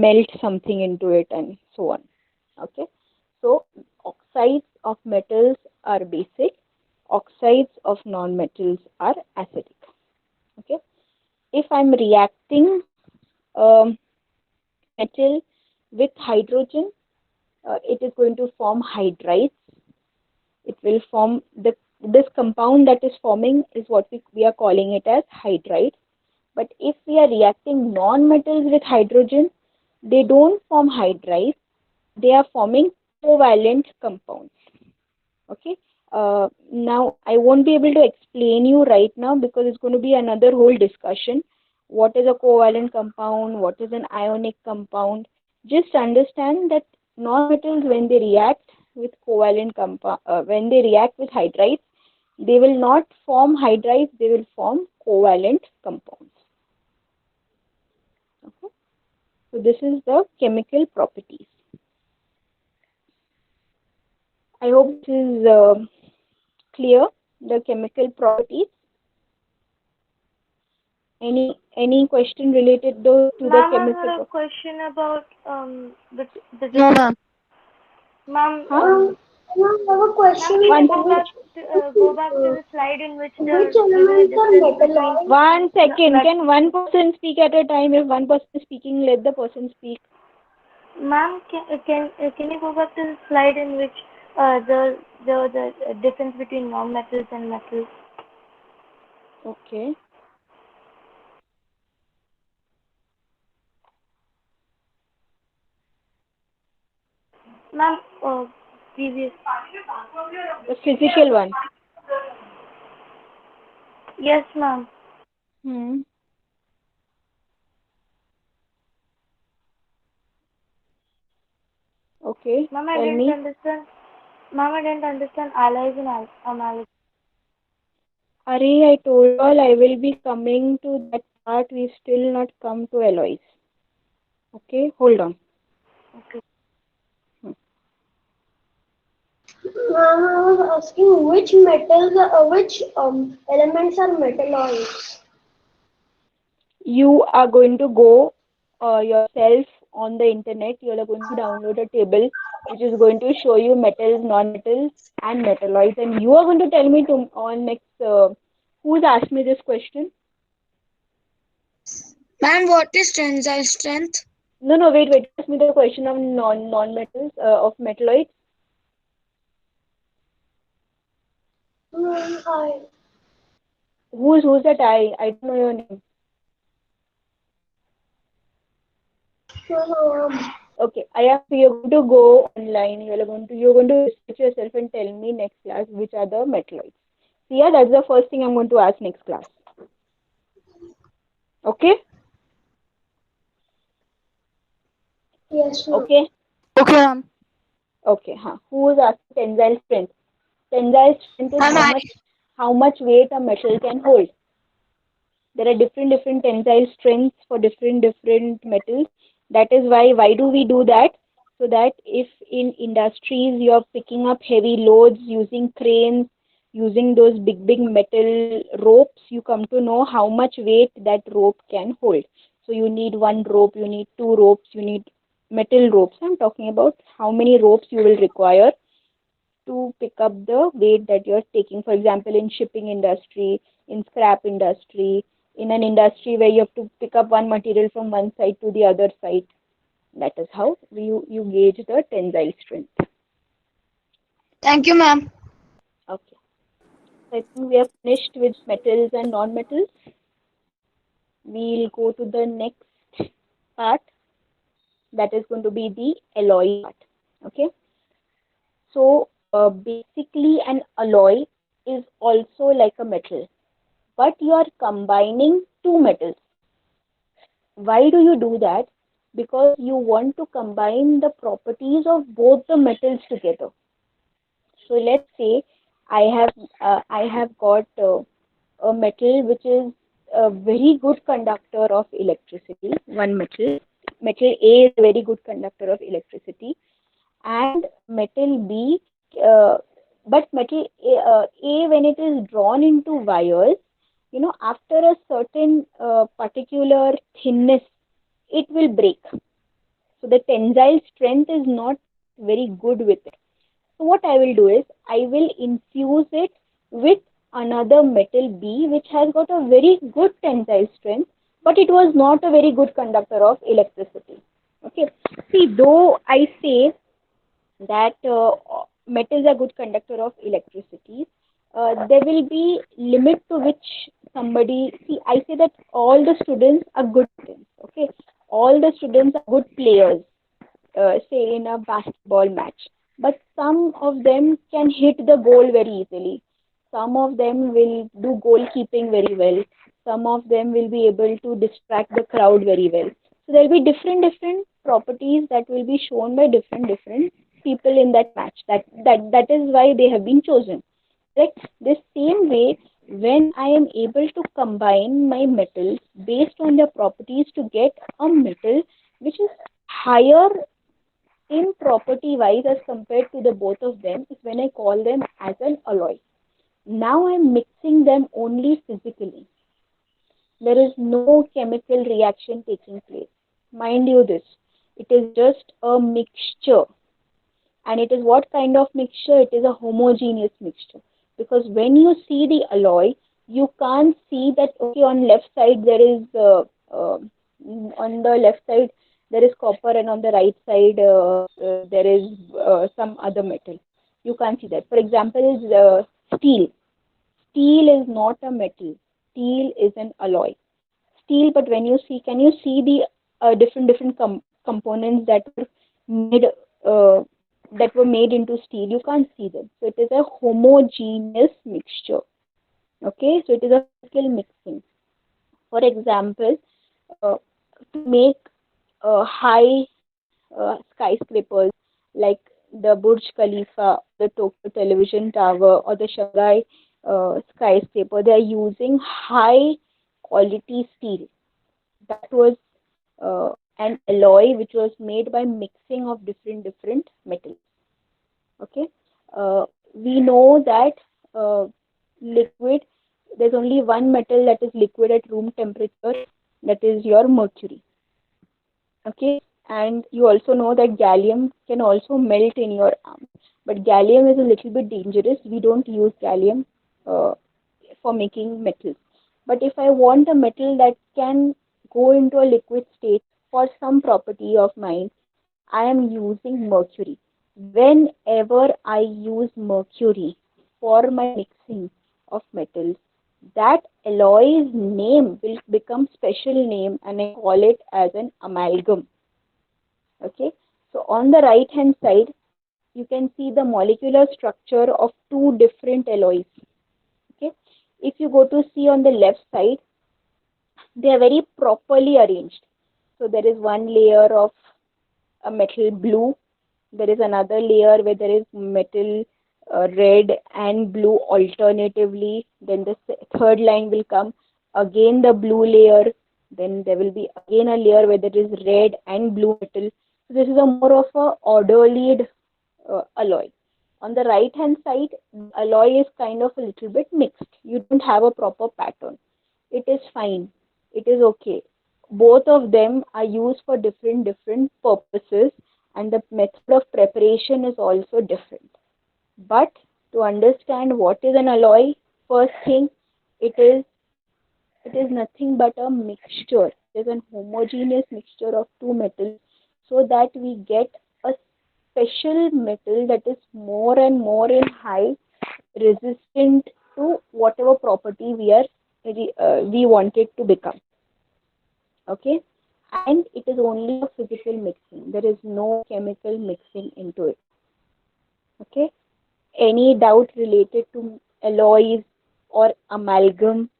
melt something into it and so on. Okay, so oxides of metals are basic. oxides of non-metals are acidic. Okay. If I'm reacting um, metal with hydrogen, it is going to form hydrides. It will form this compound that is forming is what we are calling it as hydride. But if we are reacting non-metals with hydrogen, they don't form hydrides. They are forming covalent compounds. Okay. Now I won't be able to explain you right now because it's going to be another whole discussion. What is a covalent compound? What is an ionic compound? Just understand that non-metals, when they react with covalent compound, when they react with hydrides, they will not form hydrides. They will form covalent compounds. Okay. So this is the chemical properties. I hope this is clear, the chemical properties. Any question related to the Ma'am, I chemical had a properties? question about the No, ma'am. ma'am. Huh? I have a question. Can you One go back to the slide in which Which they're giving a elements are difference between metalloids? one second. met- Can one person speak at a time? If one person is speaking, let the person speak. Ma'am, can you go back to the slide in which there was a difference between non-metals and metals? Okay. Ma'am, previous. The physical one. Yes, ma'am. Hmm. Okay. Ma'am, I Tell didn't me. understand. Ma'am, I didn't understand alloys and analysis. Arey, I told you all I will be coming to that part. We still not come to alloys. Okay. Hold on. Okay. Ma'am, I was asking which elements are metalloids? You are going to go yourself on the internet. You are going to download a table which is going to show you metals, non-metals, and metalloids, and you are going to tell me to on next. Who's asked me this question? Ma'am, what is tensile strength? No, wait. Ask me the question of non-metals of metalloids. Hi. Who's that? I don't know your name. Okay, I am. You're going to go online. You're going to research yourself and tell me next class which are the metalloids. So yeah, that's the first thing I'm going to ask next class. Okay. Yes, ma'am. Okay. Okay, ma'am. Okay. Huh. Who is asking tensile strength? Tensile strength is Ma'am, how much weight a metal can hold. There are different tensile strengths for different metals. That is why do we do that? So that if in industries you're picking up heavy loads using cranes, using those big metal ropes, you come to know how much weight that rope can hold. So you need one rope, you need two ropes, you need metal ropes. I'm talking about how many ropes you will require to pick up the weight that you're taking. For example, in shipping industry, in scrap industry, in an industry where you have to pick up one material from one side to the other side. That is how you gauge the tensile strength. thank you, ma'am. Okay. So I think we are finished with metals and non-metals. We'll go to the next part. That is going to be the alloy part. Okay. So basically an alloy is also like a metal, but you are combining two metals. Why do you do that? Because you want to combine the properties of both the metals together. So let's say I have got a metal which is a very good conductor of electricity. One metal A is a very good conductor of electricity, and metal B, uh, but metal A, when it is drawn into wires, after a certain particular thinness, it will break. So the tensile strength is not very good with it. So what I will do is I will infuse it with another metal B which has got a very good tensile strength, but it was not a very good conductor of electricity. Okay, see, though I say that metals are good conductor of electricity, there will be limit to which somebody, see, I say that all the students are good students. Okay, all the students are good players, say in a basketball match, but some of them can hit the goal very easily, some of them will do goalkeeping very well, some of them will be able to distract the crowd very well. So there will be different properties that will be shown by different people in that match. That is why they have been chosen. Correct? This same way, when I am able to combine my metals based on their properties to get a metal which is higher in property wise as compared to the both of them, is when I call them as an alloy. Now I'm mixing them only physically. There is no chemical reaction taking place. Mind you this. It is just a mixture. And it is what kind of mixture? It is a homogeneous mixture. Because when you see the alloy, you can't see that, okay, on left side there is, on the left side there is copper and on the right side there is some other metal. You can't see that. For example, steel. Steel is not a metal. Steel is an alloy. Steel, but when you see, can you see the different components made uh, that were made into steel? You can't see them. So it is a homogeneous mixture. Okay, so it is a physical mixing. For example, uh, to make high skyscrapers like the Burj Khalifa, the Tokyo Television Tower, or the Shanghai skyscraper, they are using high quality steel. That was an alloy which was made by mixing of different metals. Okay, we know that uh, liquid. There's only one metal that is liquid at room temperature. That is your mercury. Okay, and you also know that gallium can also melt in your arm, but gallium is a little bit dangerous. We don't use gallium uh, for making metals. But if I want a metal that can go into a liquid state for some property of mine, I am using mercury. Whenever I use mercury for my mixing of metals, that alloy's name will become special name and I call it as an amalgam. Okay, so on the right hand side, you can see the molecular structure of two different alloys. Okay, if you go to see on the left side, they are very properly arranged. So there is one layer of a metal blue, there is another layer where there is metal red and blue alternatively, then the third line will come, again the blue layer, then there will be again a layer where there is red and blue metal. So this is a more of a orderly alloy. On the right hand side, the alloy is kind of a little bit mixed. You don't have a proper pattern. It is fine. It is okay. Both of them are used for different purposes, and the method of preparation is also different. But to understand what is an alloy, first thing, it is it is nothing but a mixture. It is a homogeneous mixture of two metals, so that we get a special metal that is more and more in high resistant to whatever property we want it to become. Okay, and it is only a physical mixing. There is no chemical mixing into it. Okay, any doubt related to alloys or amalgam?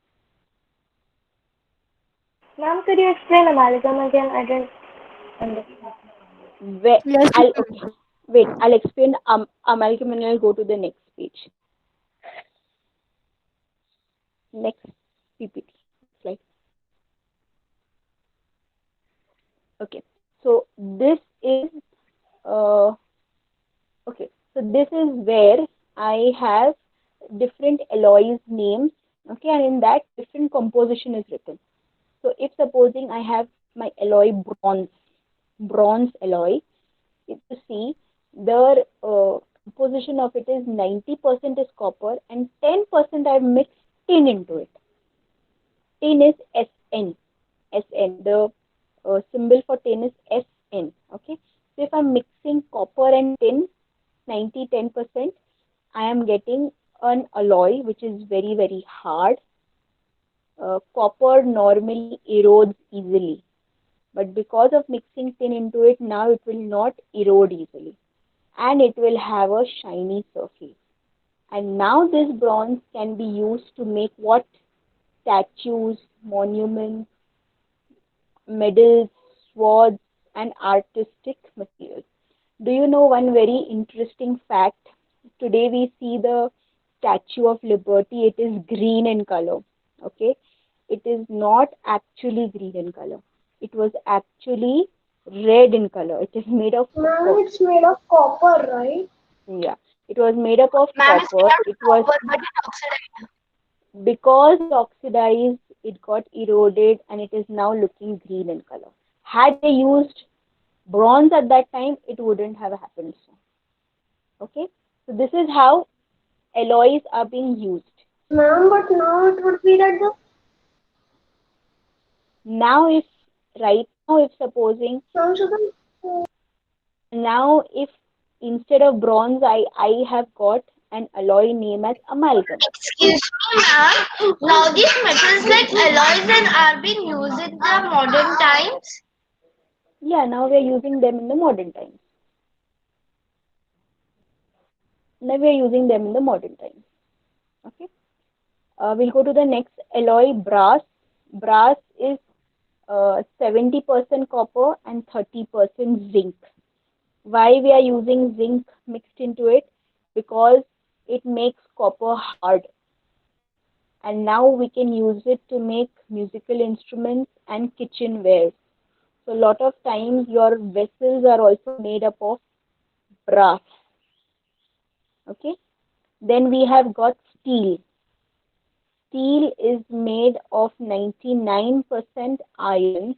Ma'am, could you explain amalgam again? I didn't understand. Where Yes, I'll Okay, wait, I'll explain amalgam and I'll go to the next page. Next PPT slide. Okay, so this is uh, okay. So this is where I have different alloys names. Okay, and in that different composition is written. So if supposing I have my alloy bronze alloy, if you see the composition composition of it is 90% is copper and 10% I've mixed tin into it. Tin is SN. SN. The symbol for tin is SN. Okay. So if I'm mixing copper and tin, 90-10%, I am getting an alloy which is very, very hard. Copper normally erodes easily, but because of mixing tin into it, now it will not erode easily and it will have a shiny surface. And now this bronze can be used to make what? Statues, monuments, medals, swords, and artistic materials. Do you know one very interesting fact? Today we see the Statue of Liberty, it is green in color. Okay, it is not actually green in color. It was actually red in color. It is made of Ma'am, copper. it's made of copper, right? Yeah, it was made up of Ma'am, it's copper. made It out was of copper, but it oxidized. because it oxidized, it got eroded, and it is now looking green in color. Had they used bronze at that time, it wouldn't have happened so. Okay, so this is how alloys are being used. Ma'am, but now it would be that the Now, if right now, if supposing ma'am shouldn't. now if instead of bronze, I have got an alloy name as amalgam. Excuse me, ma'am. Now these metals like alloys and are being used in the modern times. Yeah, now we are using them in the modern times. Now we are using them in the modern times. Okay. We'll go to the next alloy, brass. Brass is 70% copper and 30% zinc. Why we are using zinc mixed into it? Because it makes copper hard. And now we can use it to make musical instruments and kitchenware. So a lot of times your vessels are also made up of brass. Okay. Then we have got steel. Steel is made of 99% iron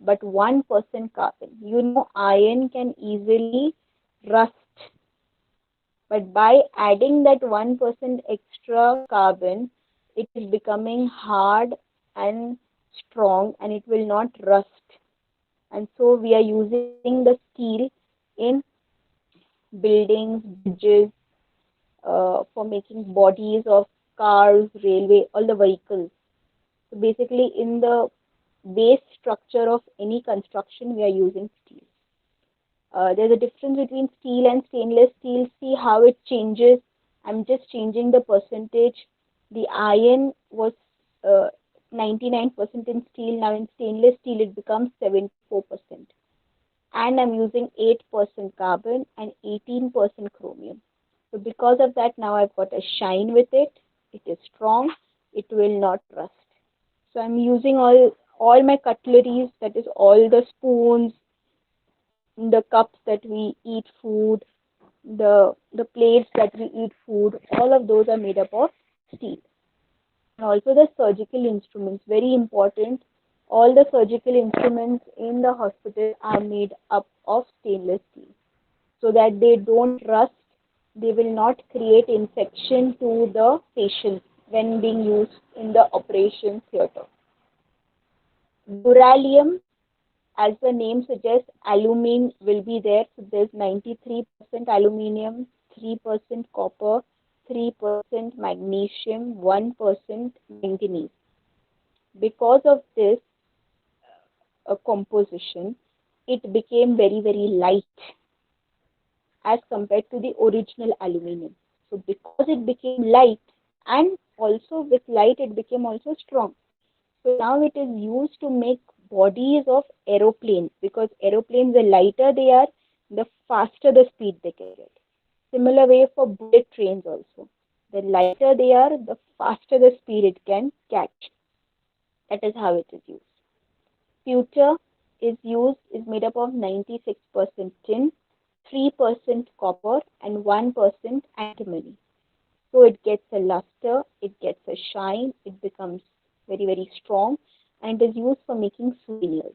but 1% carbon. You know, iron can easily rust, but by adding that 1% extra carbon, it is becoming hard and strong and it will not rust. And so we are using the steel in buildings, bridges, for making bodies of cars, railway, all the vehicles. So basically, in the base structure of any construction, we are using steel. There's a difference between steel and stainless steel. See how it changes. I'm just changing the percentage. The iron was 99% in steel. Now in stainless steel, it becomes 74%. And I'm using 8% carbon and 18% chromium. So because of that, now I've got a shine with it. It is strong. It will not rust. So I'm using all my cutleries, that is all the spoons, the cups that we eat food, the plates that we eat food, all of those are made up of steel. And also the surgical instruments, very important. All the surgical instruments in the hospital are made up of stainless steel so that they don't rust, they will not create infection to the patients when being used in the operation theater. Duralium, as the name suggests, aluminum will be there. So there's 93% aluminium, 3% copper, 3% magnesium, 1% manganese. Because of this composition, it became very, very light as compared to the original aluminum. So because it became light and also with light it became also strong. So now it is used to make bodies of aeroplanes because aeroplanes, the lighter they are, the faster the speed they can get. Similar way for bullet trains also. The lighter they are, the faster the speed it can catch. That is how it is used. Pewter is made up of 96% tin, 3% copper, and 1% antimony. So it gets a luster, it gets a shine, it becomes very, very strong, and it is used for making souvenirs.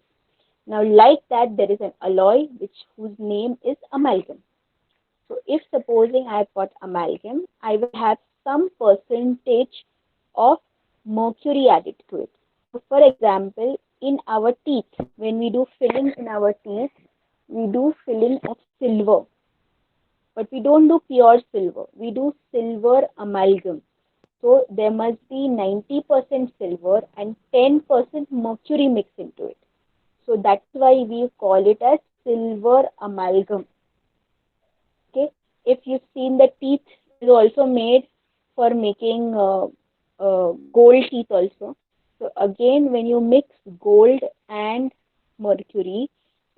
Now, like that, there is an alloy whose name is amalgam. So if supposing I've got amalgam, I will have some percentage of mercury added to it. So for example, in our teeth, when we do filling in our teeth, we do filling of silver, but we don't do pure silver. We do silver amalgam. So there must be 90% silver and 10% mercury mixed into it. So that's why we call it as silver amalgam. Okay. If you've seen the teeth is also made for making gold teeth also. So again, when you mix gold and mercury,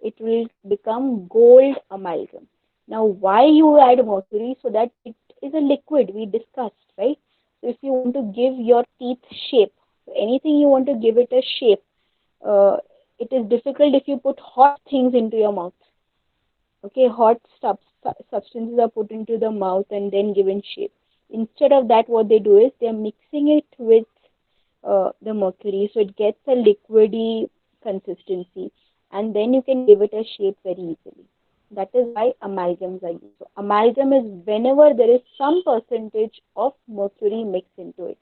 it will become gold amalgam. Now, why you add mercury? So that it is a liquid we discussed, right? So if you want to give your teeth shape, so anything you want to give it a shape, uh, it is difficult if you put hot things into your mouth. Okay, hot substances are put into the mouth and then given shape. Instead of that, what they do is they are mixing it with the mercury, so it gets a liquidy consistency, and then you can give it a shape very easily. That is why amalgams are used. So amalgam is whenever there is some percentage of mercury mixed into it.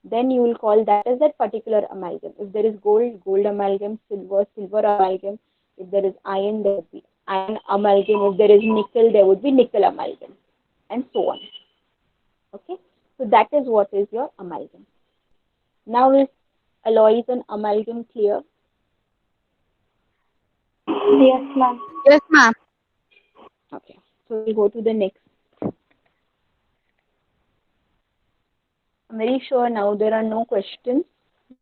Then you will call that as that particular amalgam. If there is gold, gold amalgam, silver, silver amalgam. If there is iron, there would be iron amalgam. If there is nickel, there would be nickel amalgam, and so on. Okay, so that is what is your amalgam. Now is alloys and amalgam clear? Yes, ma'am. Yes, ma'am. Okay, so we'll go to the next. I'm very sure now there are no questions.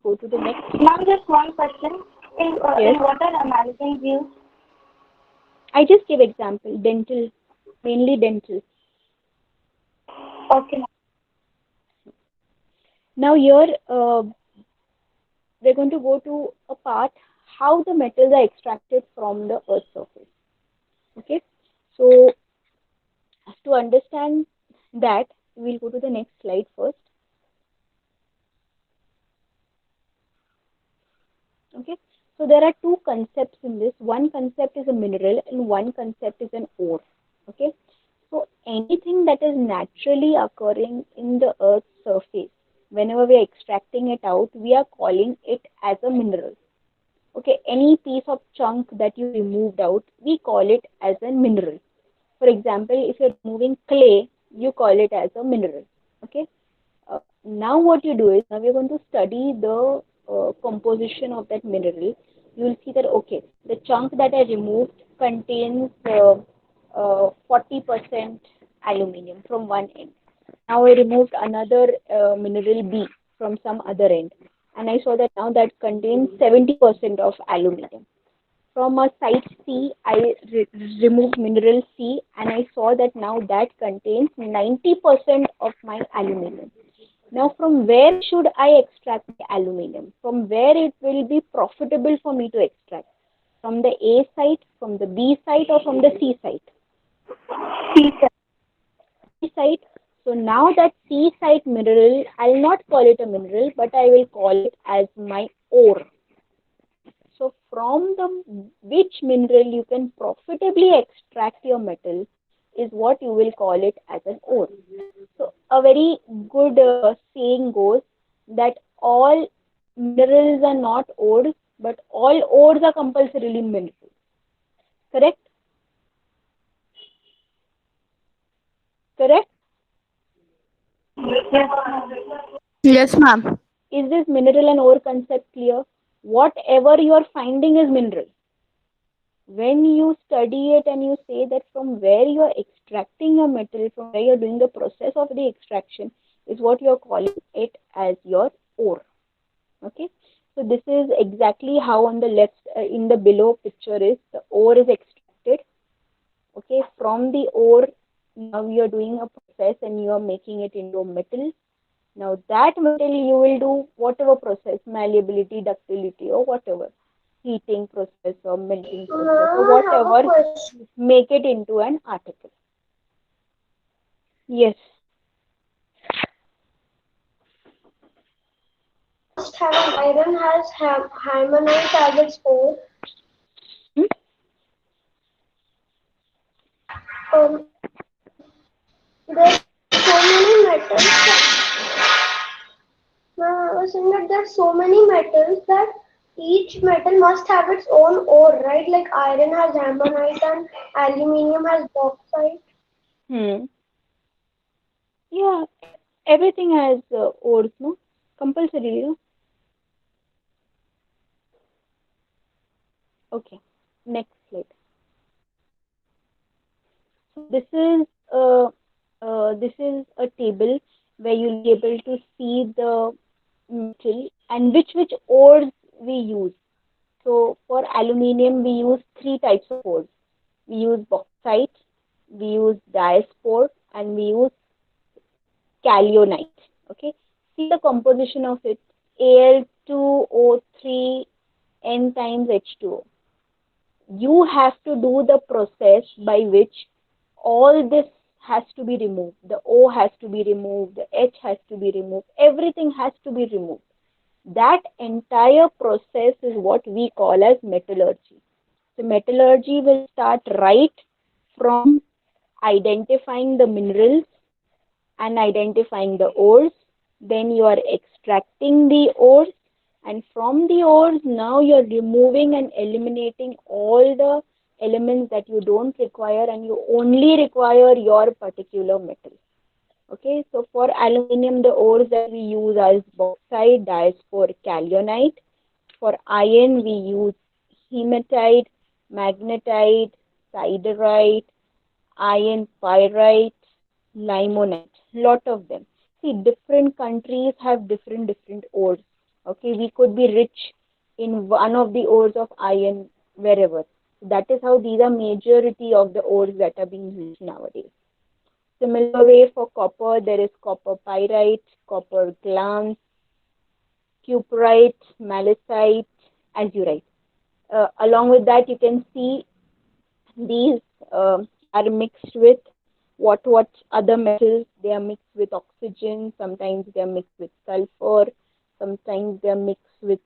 Go to the next. Ma'am, just one question. Yes. In what are amalgams used? I just gave example. Dental, mainly dental. Okay, ma'am. Now here we're going to go to a part how the metals are extracted from the earth's surface. Okay, so to understand that, we'll go to the next slide first. Okay, so there are two concepts in this. One concept is a mineral and one concept is an ore. Okay, so anything that is naturally occurring in the earth's surface, whenever we are extracting it out, we are calling it as a mineral. Okay, any piece of chunk that you removed out, we call it as a mineral. For example, if you're removing clay, you call it as a mineral. Okay, now what you do is, now we're going to study the composition of that mineral. You will see that, okay, the chunk that I removed contains 40% aluminium from one end. Now I removed another mineral B from some other end, and I saw that now that contains 70% of aluminium. From a site C, I removed mineral C, and I saw that now that contains 90% of my aluminium. Now, from where should I extract the aluminium? From where it will be profitable for me to extract? From the A site, from the B site, or from the C site? C Site. So now that C site mineral, I'll not call it a mineral, but I will call it as my ore. So from the which mineral you can profitably extract your metal is what you will call it as an ore. So a very good saying goes that all minerals are not ores, but all ores are compulsorily minerals. Correct? Correct? Yes, ma'am. Is this mineral and ore concept clear? Whatever you are finding is mineral. When you study it and you say that from where you are extracting your metal, from where you are doing the process of the extraction, is what you are calling it as your ore. Okay, so this is exactly how on the left in the below picture is the ore is extracted. Okay, from the ore now you are doing a process and you are making it into metal. Now that metal you will do whatever process, malleability, ductility, or whatever, heating process or melting process or Ma'am, I have a whatever, question. make it into an article. Yes. Must have an iron has harmonite as its ore. Hmm? Um, so many metals that each metal must have its own ore, right? Like iron has hammerite and aluminium has bauxite. Hmm. Yeah, everything has ores, no? Compulsory, no? Okay. Next slide. So this is a table where you'll be able to see the metal and which ores we use. So for aluminium, we use three types of ores. We use bauxite, we use diaspore, and we use kaolinite. Okay, see the composition of it: Al2O3 N times H2O. You have to do the process by which all this has to be removed. The O has to be removed, the H has to be removed, everything has to be removed. That entire process is what we call as metallurgy. So metallurgy will start right from identifying the minerals and identifying the ores. Then you are extracting the ores, and from the ores, now you're removing and eliminating all the elements that you don't require, and you only require your particular metal. Okay, so for aluminium, the ores that we use are bauxite, diaspore, kaolinite. For iron, we use hematite, magnetite, siderite, iron pyrite, limonite, lot of them. See, different countries have different ores. Okay, we could be rich in one of the ores of iron wherever. That is how these are majority of the ores that are being used nowadays. Similar way for copper, there is copper pyrite, copper glance, cuprite, malachite, azurite. Along with that, you can see these are mixed with what other metals. They are mixed with oxygen, sometimes they are mixed with sulfur, sometimes they are mixed with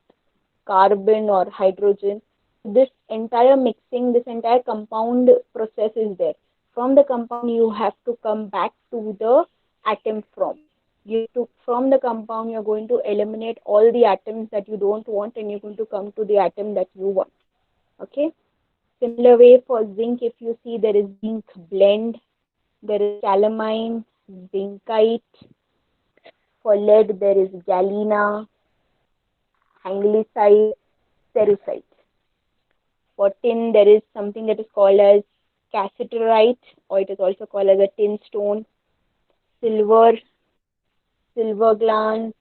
carbon or hydrogen. This entire mixing, this entire compound process is there. From the compound, you have to come back to the atom form. From the compound, you're going to eliminate all the atoms that you don't want, and you're going to come to the atom that you want. Okay. Similar way for zinc, if you see, there is zinc blend, there is calamine, zincite. For lead, there is galena, anglesite, cerussite. For tin, there is something that is called as cassiterite, or it is also called as a tin stone. Silver, silver glance,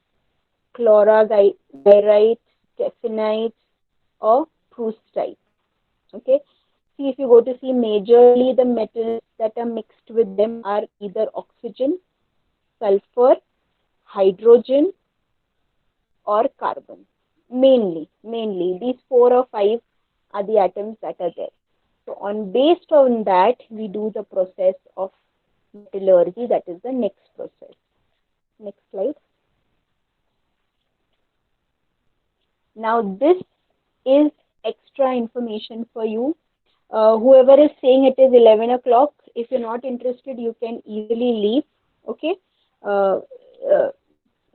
chloragyrite, stephanite, or prustite. Okay. See, if you go to see, majorly the metals that are mixed with them are either oxygen, sulfur, hydrogen, or carbon. Mainly these four or five are the atoms that are there. So based on that, we do the process of metallurgy. That is the next process. Next slide. Now this is extra information for you. Whoever is saying it is 11 o'clock, if you're not interested, you can easily leave. Okay. Uh, uh,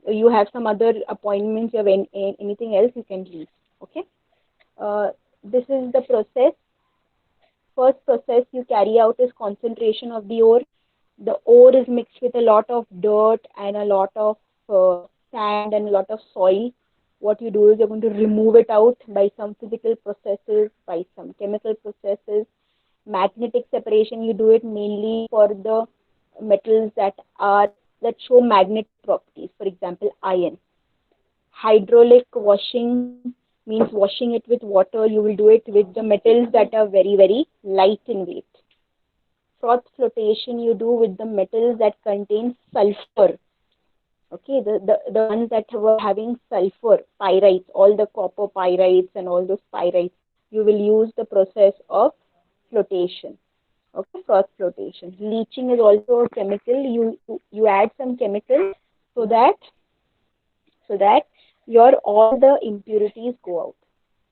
you have some other appointments, you have anything else, you can leave. Okay. This is the process. First process you carry out is concentration of the ore. The ore is mixed with a lot of dirt and a lot of sand and a lot of soil. What you do is you're going to remove it out by some physical processes, by some chemical processes. Magnetic separation, you do it mainly for the metals that show magnetic properties, for example iron. Hydraulic washing means washing it with water. You will do it with the metals that are very light in weight. Froth flotation you do with the metals that contain sulfur. Okay, the ones that were having sulfur, pyrites, all the copper pyrites and all those pyrites, you will use the process of flotation. Okay, froth flotation. Leaching is also a chemical. You add some chemical so that your all the impurities go out.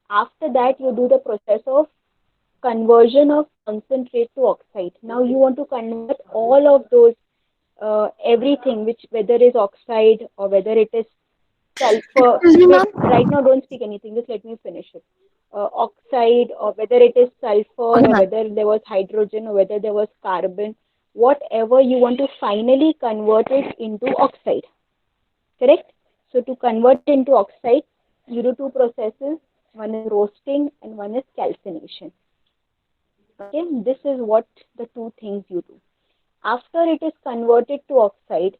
After that, you do the process of conversion of concentrate to oxide. Now you want to convert all of those everything, which whether is oxide or whether it is sulfur. Excuse me, Wait, ma'am. right now don't speak anything. Just let me finish it. Oxide, or whether it is sulfur, Okay, or ma'am. whether there was hydrogen, or whether there was carbon, whatever you want to finally convert it into oxide. Correct? So to convert it into oxide, you do two processes. One is roasting and one is calcination. Okay, this is what the two things you do. After it is converted to oxide,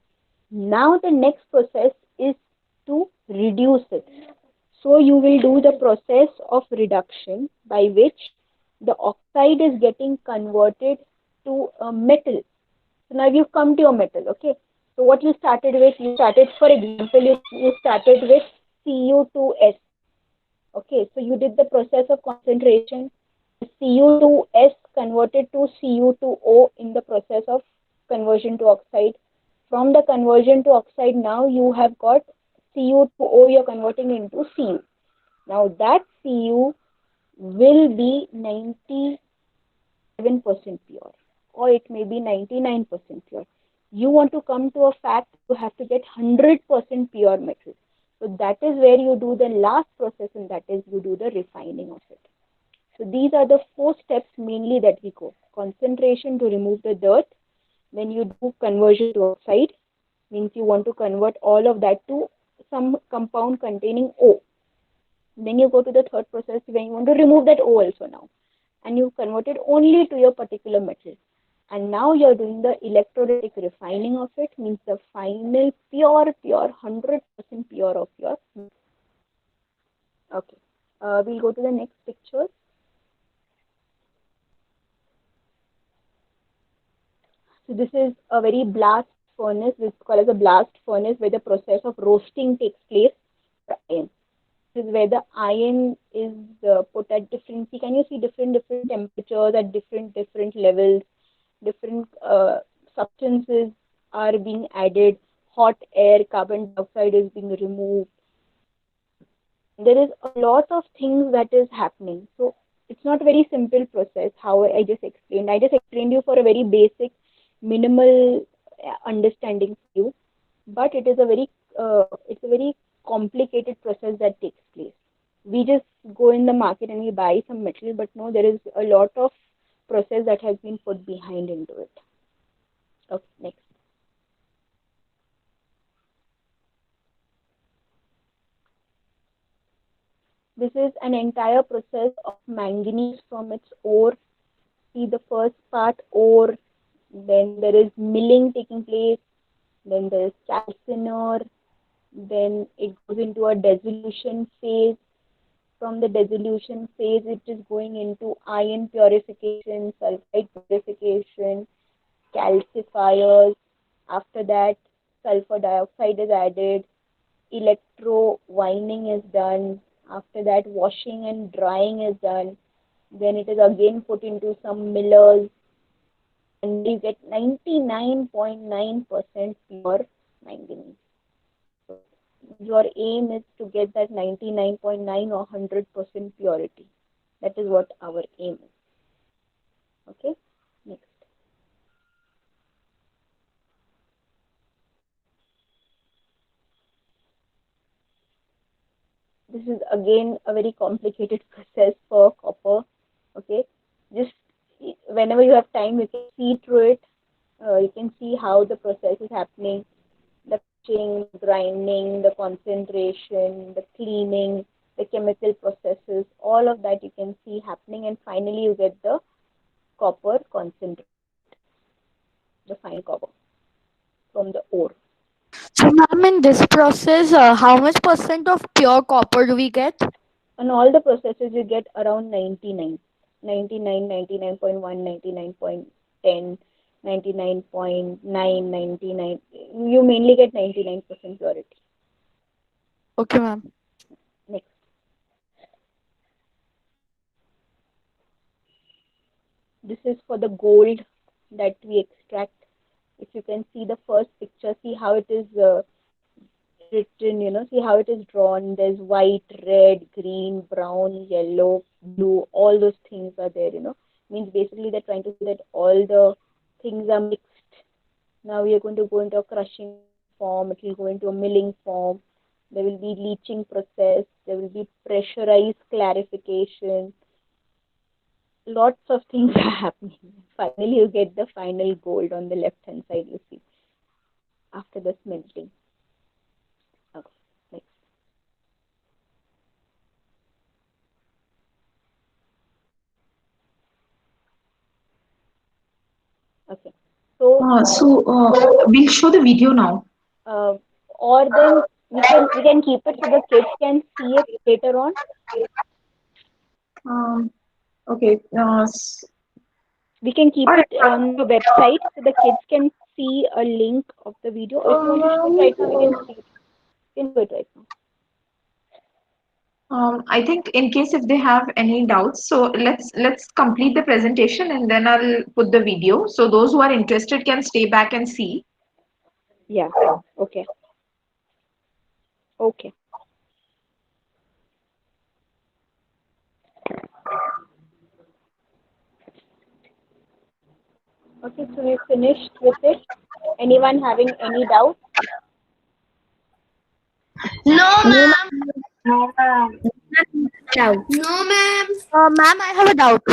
now the next process is to reduce it. So you will do the process of reduction by which the oxide is getting converted to a metal. So now you've come to a metal, okay? So what you started with, for example, you started with Cu2S. Okay, so you did the process of concentration. Cu2S converted to Cu2O in the process of conversion to oxide. From the conversion to oxide, now you have got Cu2O, you're converting into Cu. Now that Cu will be 97% pure, or it may be 99% pure. You want to come to a fact, you have to get 100% pure metal. So that is where you do the last process, and that is you do the refining of it. So these are the four steps mainly that we go. Concentration to remove the dirt. Then you do conversion to oxide, means you want to convert all of that to some compound containing O. Then you go to the third process when you want to remove that O also now. And you convert it only to your particular metal. And now you're doing the electrolytic refining of it, means the final pure, 100% pure of your metal. Okay. We'll go to the next picture. So this is a very blast furnace. This is called as a blast furnace, where the process of roasting takes place for iron. This is where the iron is put at different. See, can you see different temperatures at different levels? Different substances are being added. Hot air, carbon dioxide is being removed. There is a lot of things that is happening. So it's not a very simple process. How I just explained. I just explained you for a very basic, minimal understanding for you, but it's a very complicated process that takes place. We just go in the market and we buy some metal, but no, there is a lot of process that has been put behind into it. Okay, next. This is an entire process of manganese from its ore. See the first part, ore, then there is milling taking place, then there is calciner, then it goes into a dissolution phase. From the dissolution phase, it is going into iron purification, sulfide purification, calcifiers. After that, sulfur dioxide is added, electro winding is done. After that, washing and drying is done. Then it is again put into some millers, and you get 99.9% pure manganese. Your aim is to get that 99.9 or 100% purity. That is what our aim is. Okay, next. This is again a very complicated process for copper. Okay, just whenever you have time, you can see through it. You can see how the process is happening, the crushing, grinding, the concentration, the cleaning, the chemical processes, all of that you can see happening, and finally you get the copper concentrate, the fine copper from the ore. So, ma'am, in this process, how much percent of pure copper do we get? On all the processes you get around 99, 99, 99.1, 99.10, 99.9, 99. You mainly get 99% purity. Okay, ma'am. Next. This is for the gold that we extract. If you can see the first picture, see how it is written, see how it is drawn. There's white, red, green, brown, yellow, blue, all those things are there. Means basically they're trying to say that all the things are mixed. Now we are going to go into a crushing form, it will go into a milling form, there will be leaching process, there will be pressurized clarification. Lots of things are happening. Finally, you get the final gold on the left hand side, you see, after the smelting. Okay, next. Okay, so We'll show the video now. or then we can keep it so the kids can see it later on. Okay. We can keep it on the website so the kids can see a link of the video. Or if you want to show it right now, we can see it. We can do it right now. I think in case if they have any doubts, so let's complete the presentation and then I'll put the video. So those who are interested can stay back and see. Yeah. Okay. Okay. Okay, so we finished with it. Anyone having any doubt? No, ma'am. No, ma'am. Ma'am, I have a doubt.